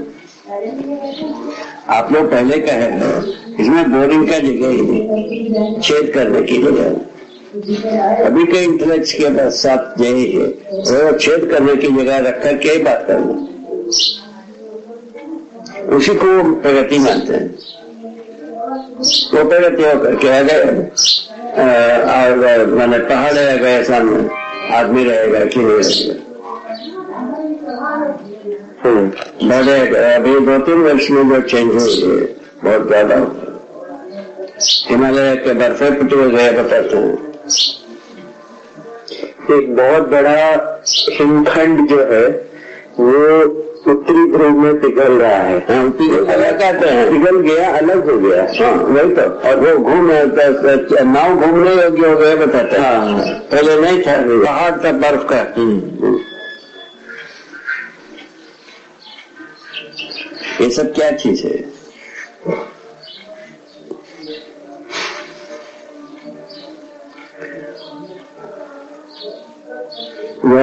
आप लोग पहले कहे इसमें बोरिंग का जगह ही नहीं, छेद करने की जगह। अभी के इंटेलेक्ट के बाद साथ यही है, वो छेद करने की जगह रखकर क्या ही बात करना, उसी को प्रगति मानते हैं। वो प्रगति होकर के आ गए और मैंने पहाड़ रह गए सामने, आदमी रहेगा कि नहीं रहेगा। अभी 2-3 वर्ष में जो चेंज हुई है बहुत ज्यादा, हिमालय के बर्फे पिटे हुए बताते हैं। एक बहुत बड़ा हिमखंड जो है वो उत्तरी ध्रुव में पिघल रहा है। हाँ, कहते हैं पिघल गया, अलग हो गया। हाँ, वही तो। और वो नाव घूमने योग्य हो गए बताते हैं। हाँ, पहले नहीं था, पहाड़ था बर्फ का। ये सब क्या चीज है? वो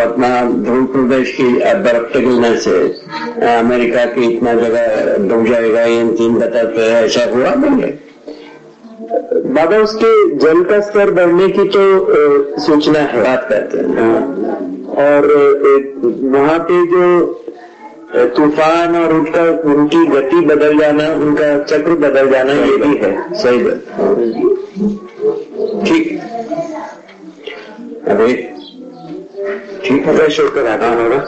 अपना ध्रुव प्रदेश की बर्फ पिघलने से अमेरिका की इतना जगह डूब जाएगा, ये 3 बताते हैं। ऐसा हुआ नहीं? बाबा, उसके जल का स्तर बढ़ने की तो सूचना है, बात करते हैं। और वहाँ पे जो तूफान और उनकी गति बदल जाना, उनका चक्र बदल जाना, ये भी है। सही बात, ठीक। अभी ठीक है, शुक्र आना होगा।